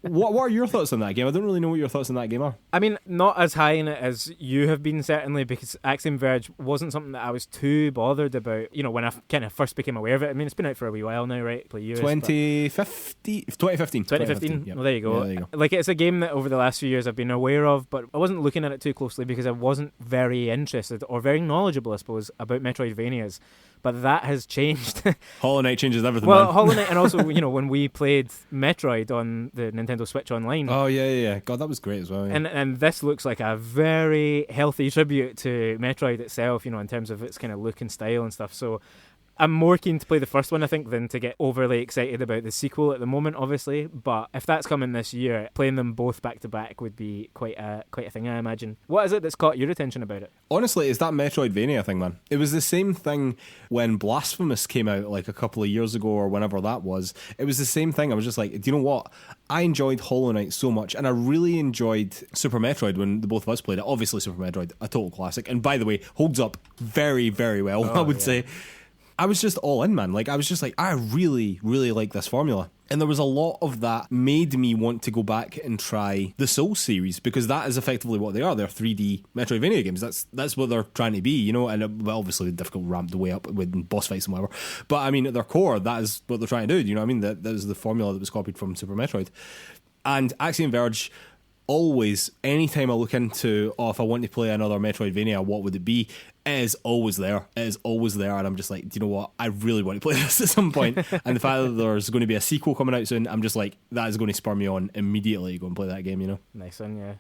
What are your thoughts on that game? I don't really know what your thoughts on that game are. I mean, not as high in it as you have been, certainly, because Axiom Verge wasn't something that I was too bothered about, you know, when I kind of first became aware of it. I mean, it's been out for a wee while now, right? 2015. Yep. Well, there you go. Like, it's a game that over the last few years I've been aware of, but I wasn't looking at it too closely because I wasn't very interested or very knowledgeable, I suppose, about Metroidvanias. But that has changed. Hollow Knight changes everything, well, man. Hollow Knight, and also, you know, when we played Metroid on the Nintendo Switch Online. Oh, yeah. God, that was great as well. Yeah. And this looks like a very healthy tribute to Metroid itself, you know, in terms of its kind of look and style and stuff. So I'm more keen to play the first one, I think, than to get overly excited about the sequel at the moment, obviously. But if that's coming this year, playing them both back to back would be quite a thing, I imagine. What is it that's caught your attention about it? Honestly, it's that Metroidvania thing, man. It was the same thing when Blasphemous came out like a couple of years ago or whenever that was. It was the same thing. I was just like, do you know what? I enjoyed Hollow Knight so much, and I really enjoyed Super Metroid when the both of us played it. Obviously, Super Metroid, a total classic. And by the way, holds up very, very well, I would say. I was just all in, man. Like, I was just like, I really, really like this formula. And there was a lot of that made me want to go back and try the Soul series, because that is effectively what they are. They're 3D Metroidvania games. That's what they're trying to be, you know, and obviously difficult ramped the way up with boss fights and whatever. But I mean, at their core, that is what they're trying to do. You know what I mean? That is the formula that was copied from Super Metroid. And Axiom Verge always, anytime I look into, if I want to play another Metroidvania, what would it be? It is always there. It is always there. And I'm just like, do you know what? I really want to play this at some point. And the fact that there's going to be a sequel coming out soon, I'm just like, that is going to spur me on immediately to go and play that game, you know? Nice one, yeah.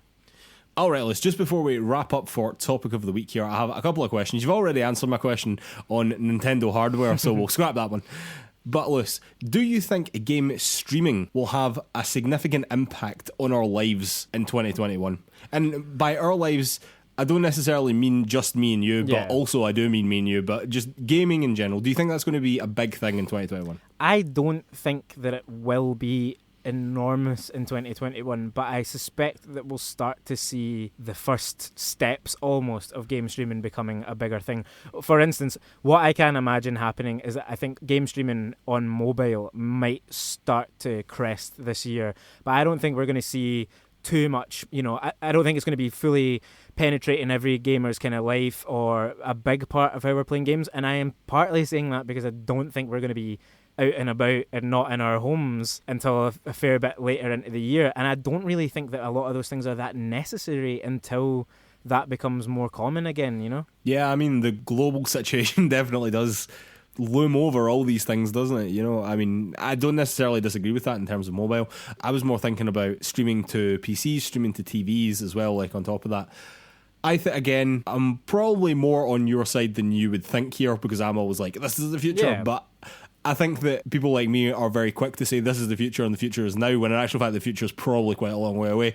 All right, Liz, just before we wrap up for topic of the week here, I have a couple of questions. You've already answered my question on Nintendo hardware, so we'll scrap that one. But Liz, do you think game streaming will have a significant impact on our lives in 2021? And by our lives, I don't necessarily mean just me and you, but also I do mean me and you, but just gaming in general. Do you think that's going to be a big thing in 2021? I don't think that it will be enormous in 2021, but I suspect that we'll start to see the first steps almost of game streaming becoming a bigger thing. For instance, what I can imagine happening is that I think game streaming on mobile might start to crest this year, but I don't think we're going to see too much, I don't think it's going to be fully penetrating every gamer's kind of life or a big part of how we're playing games, and I am partly saying that because I don't think we're going to be out and about and not in our homes until a fair bit later into the year, and I don't really think that a lot of those things are that necessary until that becomes more common again, Yeah, I mean, the global situation definitely does loom over all these things, doesn't it? I mean, I don't necessarily disagree with that in terms of mobile. I was more thinking about streaming to PCs, streaming to TVs as well, like on top of that. I think, again, I'm probably more on your side than you would think here, because I'm always like, this is the future, but I think that people like me are very quick to say this is the future and the future is now, when in actual fact the future is probably quite a long way away.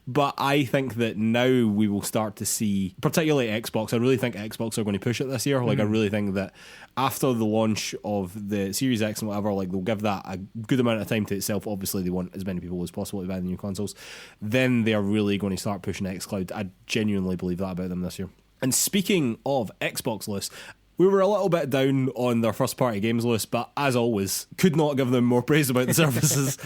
But I think that now we will start to see, particularly Xbox, I really think Xbox are going to push it this year. Like, I really think that after the launch of the Series X and whatever, like, they'll give that a good amount of time to itself. Obviously, they want as many people as possible to buy the new consoles. Then they are really going to start pushing xCloud. I genuinely believe that about them this year. And speaking of Xbox list, we were a little bit down on their first party games list, but as always, could not give them more praise about the services.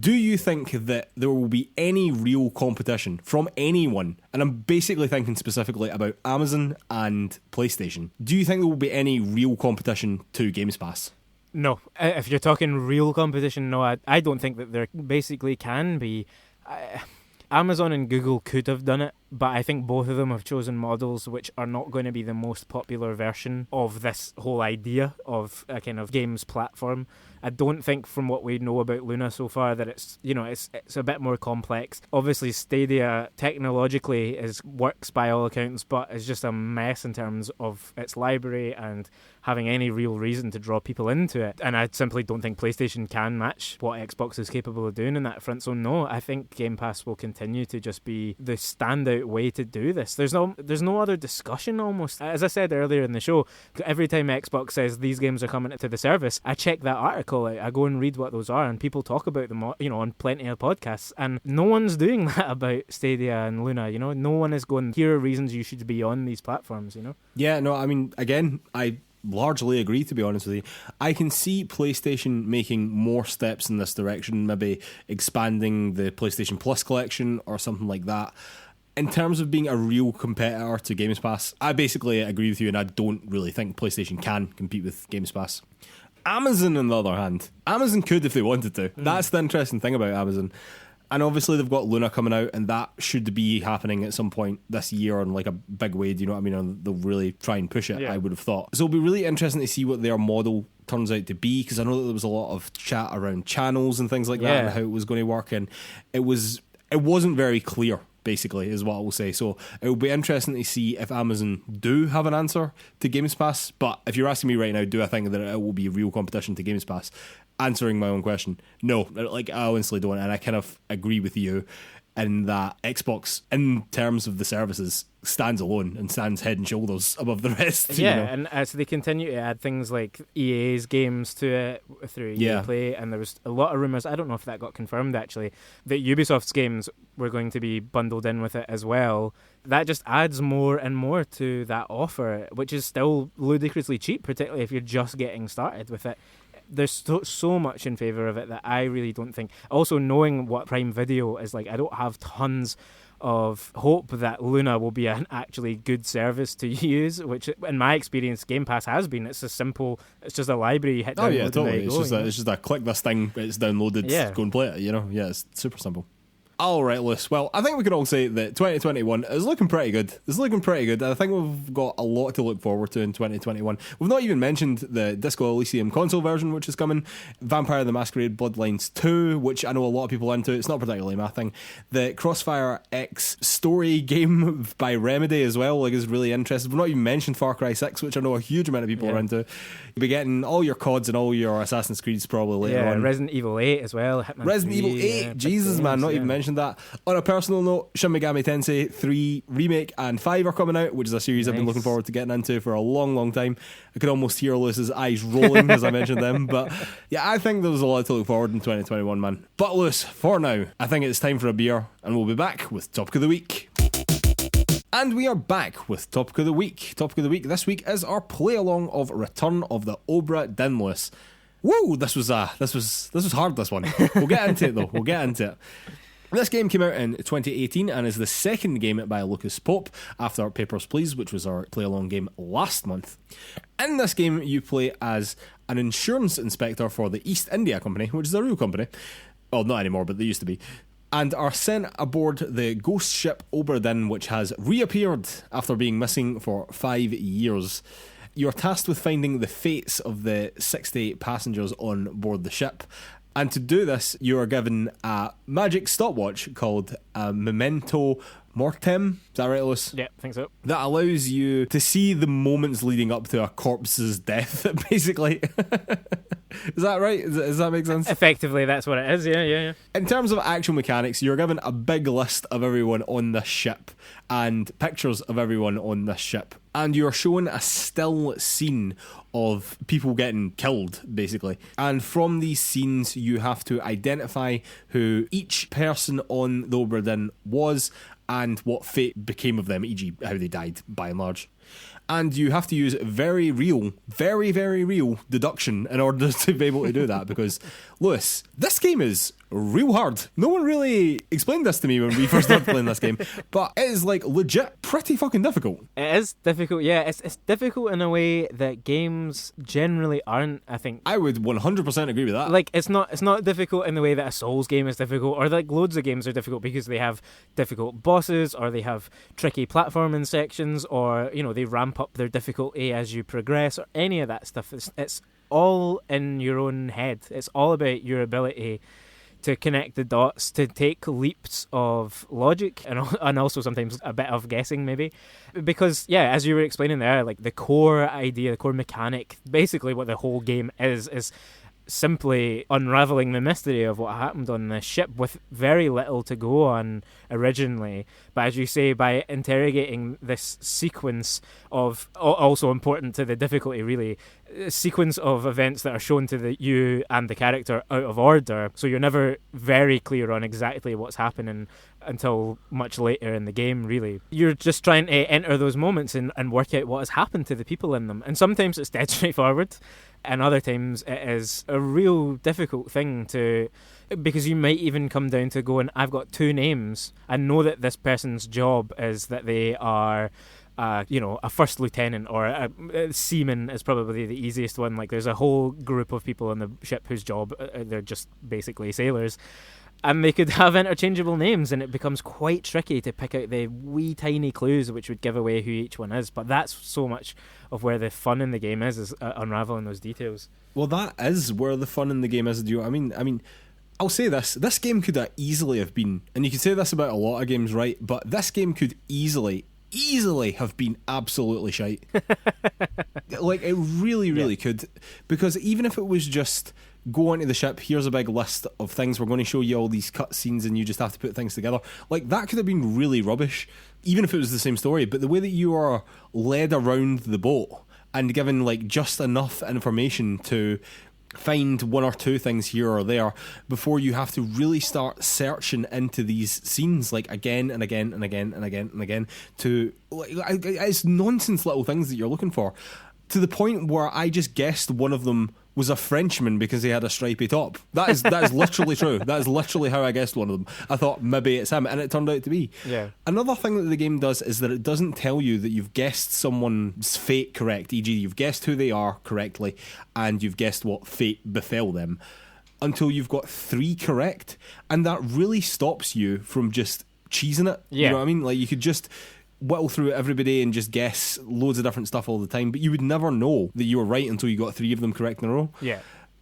Do you think that there will be any real competition from anyone? And I'm basically thinking specifically about Amazon and PlayStation. Do you think there will be any real competition to Games Pass? No. If you're talking real competition, no, I don't think that there basically can be. Amazon and Google could have done it, but I think both of them have chosen models which are not going to be the most popular version of this whole idea of a kind of games platform. I don't think, from what we know about Luna so far, that it's a bit more complex. Obviously, Stadia technologically works by all accounts, but it's just a mess in terms of its library and having any real reason to draw people into it. And I simply don't think PlayStation can match what Xbox is capable of doing in that front. So no, I think Game Pass will continue to just be the standout way to do this. There's no other discussion almost. As I said earlier in the show, every time Xbox says these games are coming to the service, I check that article out. I go and read what those are, and people talk about them, on plenty of podcasts, and no one's doing that about Stadia and Luna. No one is going, here are reasons you should be on these platforms. Yeah, no, I mean, again, I largely agree, to be honest with you. I can see PlayStation making more steps in this direction, maybe expanding the PlayStation Plus collection or something like that. In terms of being a real competitor to Games Pass, I basically agree with you, and I don't really think PlayStation can compete with Games Pass. Amazon, on the other hand, Amazon could if they wanted to. That's the interesting thing about Amazon. And obviously they've got Luna coming out, and that should be happening at some point this year in like a big way, do you know what I mean? And they'll really try and push it, I would have thought. So it'll be really interesting to see what their model turns out to be, because I know that there was a lot of chat around channels and things like that and how it was going to work, and it wasn't very clear, basically, is what I will say. So it will be interesting to see if Amazon do have an answer to Games Pass. But if you're asking me right now, do I think that it will be real competition to Games Pass? Answering my own question, no. Like, I honestly don't, and I kind of agree with you in that Xbox, in terms of the services, stands alone and stands head and shoulders above the rest. Yeah, and as they continue to add things like EA's games to it through EA Play, and there was a lot of rumours, I don't know if that got confirmed actually, that Ubisoft's games were going to be bundled in with it as well. That just adds more and more to that offer, which is still ludicrously cheap, particularly if you're just getting started with it. There's so much in favour of it that I really don't think. Also, knowing what Prime Video is like, I don't have tons of hope that Luna will be an actually good service to use, which in my experience Game Pass has been. It's it's just a library you hit download. Totally. It's just a click this thing, it's downloaded, go and play it, it's super simple. All right, Lewis. Well, I think we can all say that 2021 is looking pretty good. It's looking pretty good. I think we've got a lot to look forward to in 2021. We've not even mentioned the Disco Elysium console version, which is coming. Vampire the Masquerade Bloodlines 2, which I know a lot of people are into. It's not particularly my thing. The Crossfire X story game by Remedy as well, like, is really interesting. We've not even mentioned Far Cry 6, which I know a huge amount of people are into. You'll be getting all your CODs and all your Assassin's Creeds probably later on. Resident Evil 8 as well. Hitman Resident 3, Evil 8, Jesus, man, not even mentioned that. On a personal note, Shin Megami Tensei 3 Remake and 5 are coming out, which is a series I've been looking forward to getting into for a long, long time. I could almost hear Lewis's eyes rolling as I mentioned them. But yeah, I think there's a lot to look forward in 2021, man. But Lewis, for now, I think it's time for a beer, and we'll be back with Topic of the Week. And we are back with Topic of the Week. Topic of the Week this week is our play-along of Return of the Obra Dinn, Lewis. Woo! This was hard, this one. We'll get into it, though. We'll get into it. This game came out in 2018 and is the second game by Lucas Pope after Papers, Please, which was our play-along game last month. In this game, you play as an insurance inspector for the East India Company, which is a real company. Well, not anymore, but they used to be. And are sent aboard the ghost ship Obra Dinn, which has reappeared after being missing for 5 years. You're tasked with finding the fates of the 68 passengers on board the ship. And to do this, you are given a magic stopwatch called a Memento Mortem. Is that right, Lewis? Yeah, I think so. That allows you to see the moments leading up to a corpse's death, basically. Is that right? Does that make sense? Effectively, that's what it is, yeah. In terms of actual mechanics, you're given a big list of everyone on this ship and pictures of everyone on this ship. And you're shown a still scene of people getting killed, basically. And from these scenes, you have to identify who each person on the Obra Dinn was and what fate became of them, e.g. how they died, by and large. And you have to use very, very real deduction in order to be able to do that, because, Lewis, this game is real hard. No one really explained this to me when we first started playing this game, but it is, like, legit pretty fucking difficult. It is difficult, yeah. It's difficult in a way that games generally aren't, I think. I would 100% agree with that. Like, it's not difficult in the way that a Souls game is difficult, or like loads of games are difficult because they have difficult bosses, or they have tricky platforming sections, or, you know, they ramp up their difficulty as you progress, or any of that stuff. It's all in your own head. It's all about your ability to connect the dots, to take leaps of logic and also sometimes a bit of guessing, maybe. Because, yeah, as you were explaining there, like the core idea, the core mechanic, basically what the whole game is simply unraveling the mystery of what happened on the ship with very little to go on originally. But as you say, by interrogating this sequence of, also important to the difficulty really, a sequence of events that are shown to you and the character out of order, so you're never very clear on exactly what's happening until much later in the game, really. You're just trying to enter those moments and work out what has happened to the people in them. And sometimes it's dead straightforward, and other times it is a real difficult thing to... Because you might even come down to going, I've got two names, and know that this person's job is that they are... a first lieutenant or a seaman is probably the easiest one. Like, there's a whole group of people on the ship whose job, they're just basically sailors. And they could have interchangeable names, and it becomes quite tricky to pick out the wee tiny clues which would give away who each one is. But that's so much of where the fun in the game is unraveling those details. Well, that is where the fun in the game is. Do you know what I mean? I'll say this game could have easily have been, and you can say this about a lot of games, right? But this game could easily have been absolutely shite. Like, it really could, because even if it was just go onto the ship, here's a big list of things, we're going to show you all these cutscenes and you just have to put things together, like, that could have been really rubbish, even if it was the same story. But the way that you are led around the boat and given, like, just enough information to find one or two things here or there before you have to really start searching into these scenes, like, again and again and again and again and again, to, like, it's nonsense little things that you're looking for, to the point where I just guessed one of them was a Frenchman because he had a stripy top. That is literally true. That is literally how I guessed one of them. I thought maybe it's him, and it turned out to be. Yeah. Another thing that the game does is that it doesn't tell you that you've guessed someone's fate correct, e.g. you've guessed who they are correctly and you've guessed what fate befell them. until you've got 3 correct, and that really stops you from just cheesing it. Yeah. You know what I mean? Like, you could just whittle through everybody and just guess loads of different stuff all the time, but you would never know that you were right until you got 3 of them correct in a row. Yeah.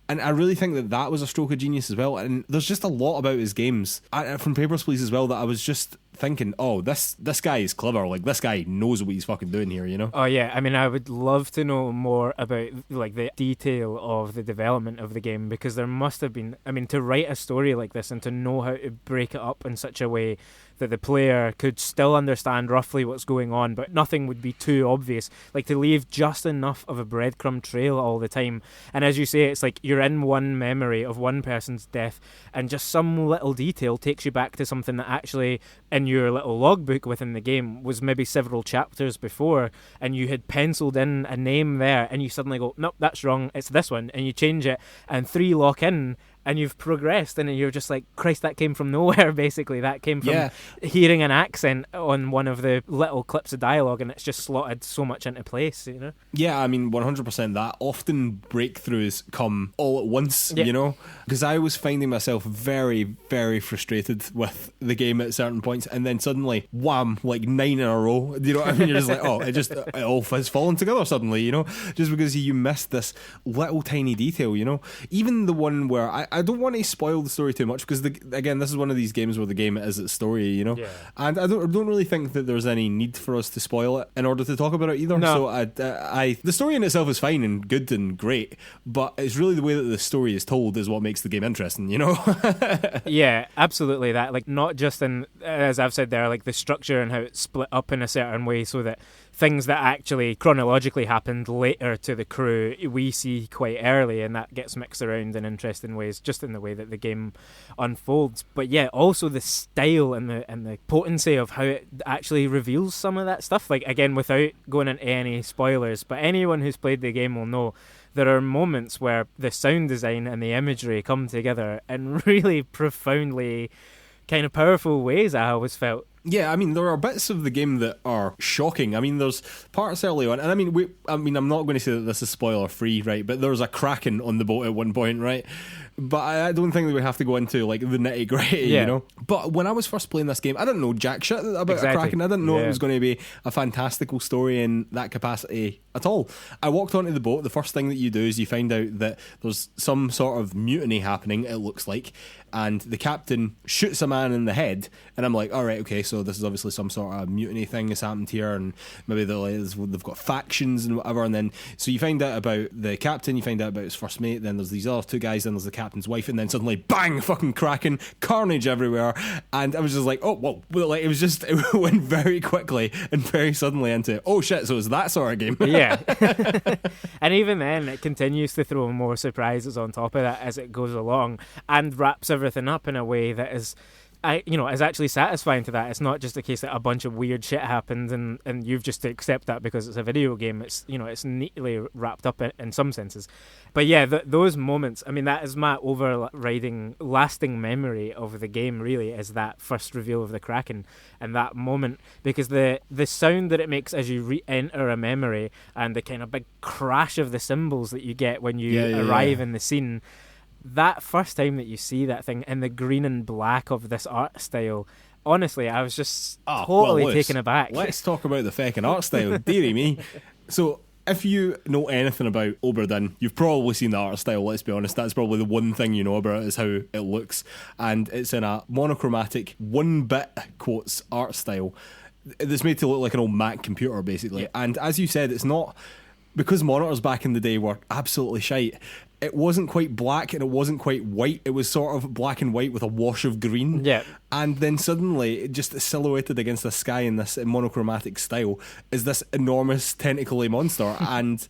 And I really think that was a stroke of genius as well. And there's just a lot about his games, from Papers, Please as well, that I was just thinking, oh, this guy is clever. Like, this guy knows what he's fucking doing here, you know? Oh yeah, I mean, I would love to know more about like the detail of the development of the game, because there must have been, I mean, to write a story like this and to know how to break it up in such a way that the player could still understand roughly what's going on, but nothing would be too obvious. Like, to leave just enough of a breadcrumb trail all the time. And as you say, it's like you're in one memory of one person's death, and just some little detail takes you back to something that actually, in your little logbook within the game, was maybe several chapters before, and you had penciled in a name there, and you suddenly go, nope, that's wrong, it's this one, and you change it, and 3 lock in, and you've progressed, and you're just like, Christ, that came from nowhere, basically. That came from hearing an accent on one of the little clips of dialogue, and it's just slotted so much into place, you know? Yeah, I mean, 100% that. Often breakthroughs come all at once, you know? Because I was finding myself very, very frustrated with the game at certain points, and then suddenly, wham, like 9 in a row. You know what I mean? You're just like, oh, it all has fallen together suddenly, you know? Just because you missed this little tiny detail, you know? Even the one where I don't want to spoil the story too much, because again, this is one of these games where the game is its story, you know. And I don't really think that there's any need for us to spoil it in order to talk about it either. No. So the story in itself is fine and good and great, but it's really the way that the story is told is what makes the game interesting, you know. Yeah, absolutely. That, like, not just in, as I've said there, like the structure and how it's split up in a certain way so that things that actually chronologically happened later to the crew we see quite early, and that gets mixed around in interesting ways just in the way that the game unfolds. But yeah, also the style and the potency of how it actually reveals some of that stuff. Like, again, without going into any spoilers, but anyone who's played the game will know there are moments where the sound design and the imagery come together in really profoundly kind of powerful ways, I always felt. Yeah, I mean, there are bits of the game that are shocking. I mean, there's parts early on, and I mean, I'm not going to say that this is spoiler free, right? But there's a kraken on the boat at one point, right? But I don't think that we have to go into like the nitty gritty, you know. But when I was first playing this game, I didn't know jack shit about a kraken. I didn't know it was going to be a fantastical story in that capacity at all. I walked onto the boat. The first thing that you do is you find out that there's some sort of mutiny happening, it looks like, and the captain shoots a man in the head, and I'm like, all right, okay, so this is obviously some sort of mutiny thing that's happened here, and maybe they've got factions and whatever. And then so you find out about the captain, you find out about his first mate, then there's these other 2 guys, then there's the captain's wife, and then suddenly bang, fucking kraken, carnage everywhere. And I was just like, oh whoa, like it went very quickly and very suddenly into, oh shit, so it's that sort of game. Yeah. And even then it continues to throw more surprises on top of that as it goes along, and wraps everything up in a way that is is actually satisfying to that. It's not just a case that a bunch of weird shit happens and you've just to accept that because it's a video game. It's, it's neatly wrapped up in some senses. But yeah, those moments, I mean, that is my overriding, lasting memory of the game, really, is that first reveal of the Kraken and that moment, because the sound that it makes as you re-enter a memory and the kind of big crash of the cymbals that you get when you arrive in the scene, that first time that you see that thing in the green and black of this art style, honestly, I was just totally taken aback. Let's talk about the feckin' art style, dearie me. So, if you know anything about Obra Dinn, you've probably seen the art style, let's be honest. That's probably the one thing you know about it, is how it looks. And it's in a monochromatic, 1-bit, quotes, art style that's made to look like an old Mac computer, basically. Yeah. And as you said, it's not... Because monitors back in the day were absolutely shite, it wasn't quite black and it wasn't quite white. It was sort of black and white with a wash of green. Yeah. And then suddenly, just silhouetted against the sky in this monochromatic style, is this enormous tentacly monster, and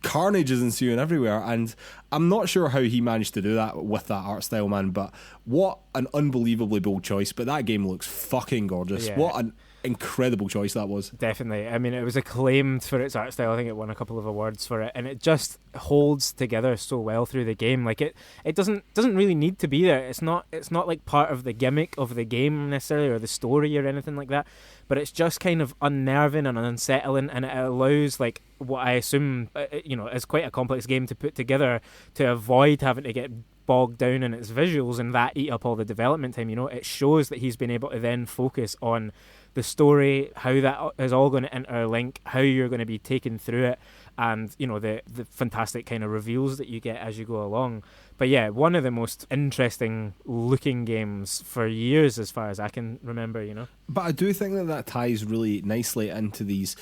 carnage is ensuing everywhere. And I'm not sure how he managed to do that with that art style, man, but what an unbelievably bold choice. But that game looks fucking gorgeous. Yeah. What an incredible choice that was. Definitely. I mean, it was acclaimed for its art style. I think it won a couple of awards for it, and it just holds together so well through the game. Like it doesn't really need to be there. It's not like part of the gimmick of the game necessarily, or the story or anything like that, but it's just kind of unnerving and unsettling, and it allows, like, what I assume is quite a complex game to put together, to avoid having to get bogged down in its visuals and that eat up all the development time. It shows that he's been able to then focus on the story, how that is all going to interlink, how you're going to be taken through it, and the fantastic kind of reveals that you get as you go along. But yeah, one of the most interesting looking games for years as far as I can remember. But I do think that ties really nicely into these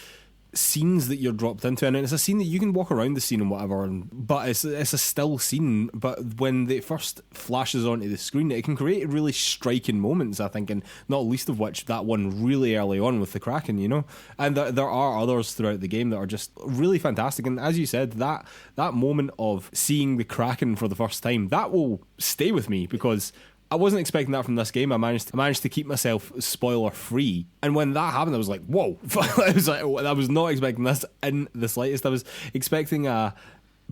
scenes that you're dropped into, and it's a scene that you can walk around the scene and whatever, but it's a still scene. But when it first flashes onto the screen, it can create really striking moments, I think, and not least of which that one really early on with the Kraken, and there are others throughout the game that are just really fantastic. And as you said, that moment of seeing the Kraken for the first time, that will stay with me, because I wasn't expecting that from this game. I managed to keep myself spoiler free, and when that happened, I was like, "Whoa!" I was like, I was not expecting this in the slightest. I was expecting a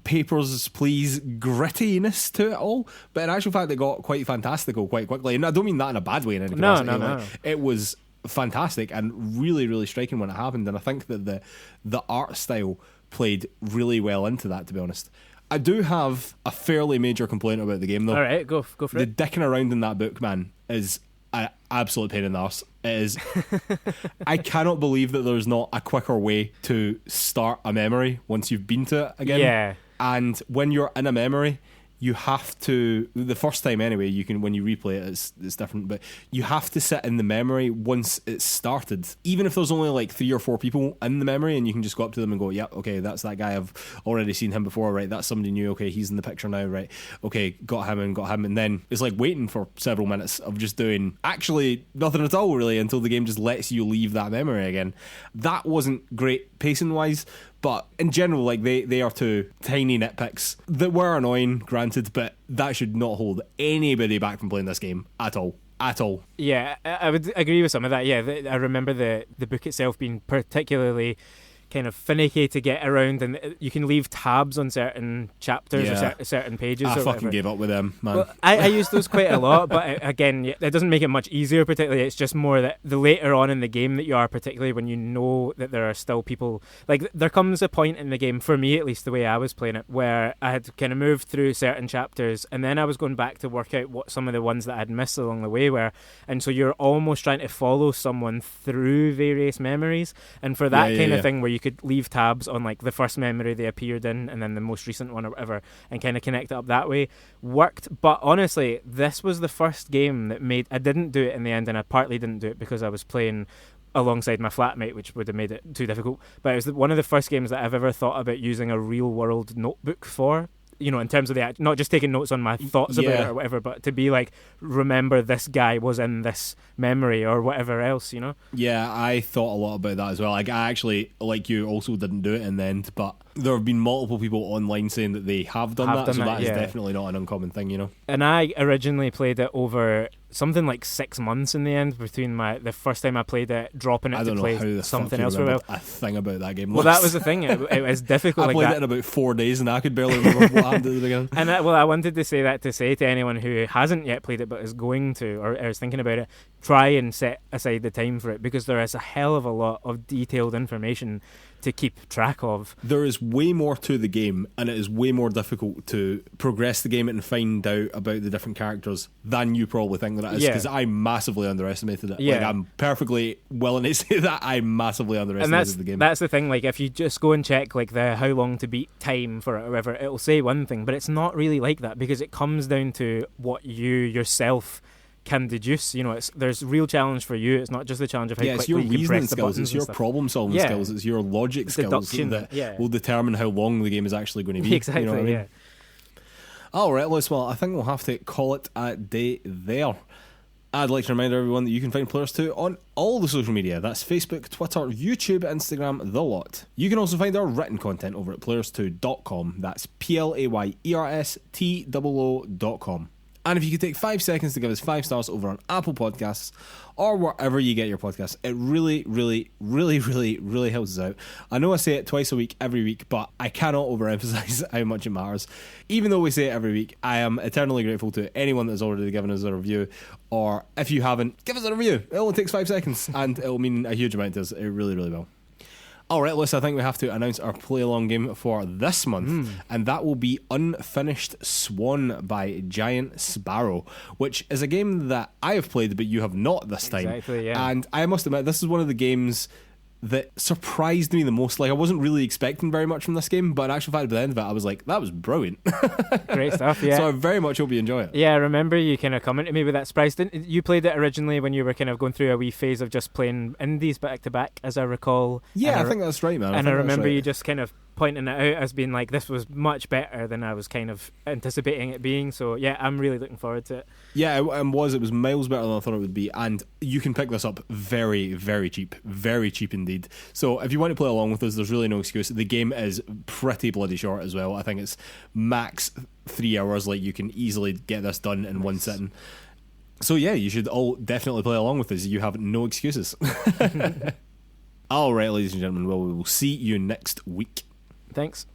Papers, Please grittiness to it all, but in actual fact, it got quite fantastical quite quickly. And I don't mean that in a bad way in any capacity. No. It was fantastic and really, really striking when it happened. And I think that the art style played really well into that, to be honest. I do have a fairly major complaint about the game, though. All right, go for it. The dicking around in that book, man, is an absolute pain in the arse. It is. I cannot believe that there's not a quicker way to start a memory once you've been to it again. Yeah. And when you're in a memory, you have to, the first time anyway, you can, when you replay it, it's different, but you have to sit in the memory once it's started, even if there's only like 3 or 4 people in the memory, and you can just go up to them and go, yeah, okay, that's that guy, I've already seen him before, right, that's somebody new, okay, he's in the picture now, right, okay, got him, and then it's like waiting for several minutes of just doing actually nothing at all really until the game just lets you leave that memory again. That wasn't great pacing wise, but in general, like they are 2 tiny nitpicks that were annoying, granted, but that should not hold anybody back from playing this game at all. At all. Yeah, I would agree with some of that. Yeah, I remember the book itself being particularly kind of finicky to get around, and you can leave tabs on certain chapters or certain pages. I or fucking whatever. gave up with them, man. Well, I use those quite a lot, but again, it doesn't make it much easier particularly. It's just more that the later on in the game that you are, particularly when you know that there are still people, like there comes a point in the game, for me at least the way I was playing it, where I had kind of moved through certain chapters and then I was going back to work out what some of the ones that I'd missed along the way were, and so you're almost trying to follow someone through various memories, and for that kind of thing where you could leave tabs on like the first memory they appeared in and then the most recent one or whatever and kind of connect it up that way, worked. But honestly, this was the first game that I didn't do it in the end, and I partly didn't do it because I was playing alongside my flatmate, which would have made it too difficult, but it was one of the first games that I've ever thought about using a real world notebook for, in terms of not just taking notes on my thoughts about it or whatever, but to be like, remember this guy was in this memory or whatever else, Yeah, I thought a lot about that as well. Like, I actually, like you, also didn't do it in the end, but there have been multiple people online saying that they have done that, so that is definitely not an uncommon thing, And I originally played it over something like 6 months in the end, between the first time I played it, dropping it to play something else for a while. A thing about that game. Well, that was the thing. It was difficult. I played it in about 4 days, and I could barely remember what happened at the beginning. And I wanted to say to anyone who hasn't yet played it but is going to or is thinking about it, try and set aside the time for it, because there is a hell of a lot of detailed information to keep track of. There is way more to the game, and it is way more difficult to progress the game and find out about the different characters than you probably think that it is, because I massively underestimated it. Like, I'm perfectly willing to say that I massively underestimated the game. That's the thing, like if you just go and check like the how long to beat time for it or whatever, it'll say one thing, but it's not really like that, because it comes down to what you yourself can deduce. There's real challenge for you. It's not just the challenge of how quickly you press the buttons. It's your problem solving skills. It's your logic skills that will determine how long the game is actually going to be. Exactly. You know what I mean? All right, well, I think we'll have to call it a day there. I'd like to remind everyone that you can find PlayersToo on all the social media. That's Facebook, Twitter, YouTube, Instagram, the lot. You can also find our written content over at PlayersToo.com. That's PlayerStoo.com. And if you could take 5 seconds to give us 5 stars over on Apple Podcasts or wherever you get your podcasts, it really, really, really, really, really helps us out. I know I say it twice a week, every week, but I cannot overemphasize how much it matters. Even though we say it every week, I am eternally grateful to anyone that's already given us a review, or if you haven't, give us a review. It only takes 5 seconds, and it will mean a huge amount to us. It really, really will. All right, Liz, I think we have to announce our play-along game for this month, and that will be Unfinished Swan by Giant Sparrow, which is a game that I have played, but you have not this time. Exactly, yeah. And I must admit, this is one of the games that surprised me the most. Like, I wasn't really expecting very much from this game, but in actual fact, by the end of it, I was like, that was brilliant. Great stuff, yeah. So I very much hope you enjoy it. Yeah, I remember you kind of coming to me with that surprise. Didn't you played it originally when you were kind of going through a wee phase of just playing indies back to back, as I recall? Yeah, I think that's right, man. And I remember you just kind of pointing it out as being like, this was much better than I was kind of anticipating it being. So yeah, I'm really looking forward to it. Yeah, it was miles better than I thought it would be, and you can pick this up very, very cheap indeed. So if you want to play along with us, there's really no excuse. The game is pretty bloody short as well. I think it's max 3 hours. Like, you can easily get this done in one sitting. So yeah, you should all definitely play along with us. You have no excuses. All right, ladies and gentlemen, well, we will see you next week. Thanks.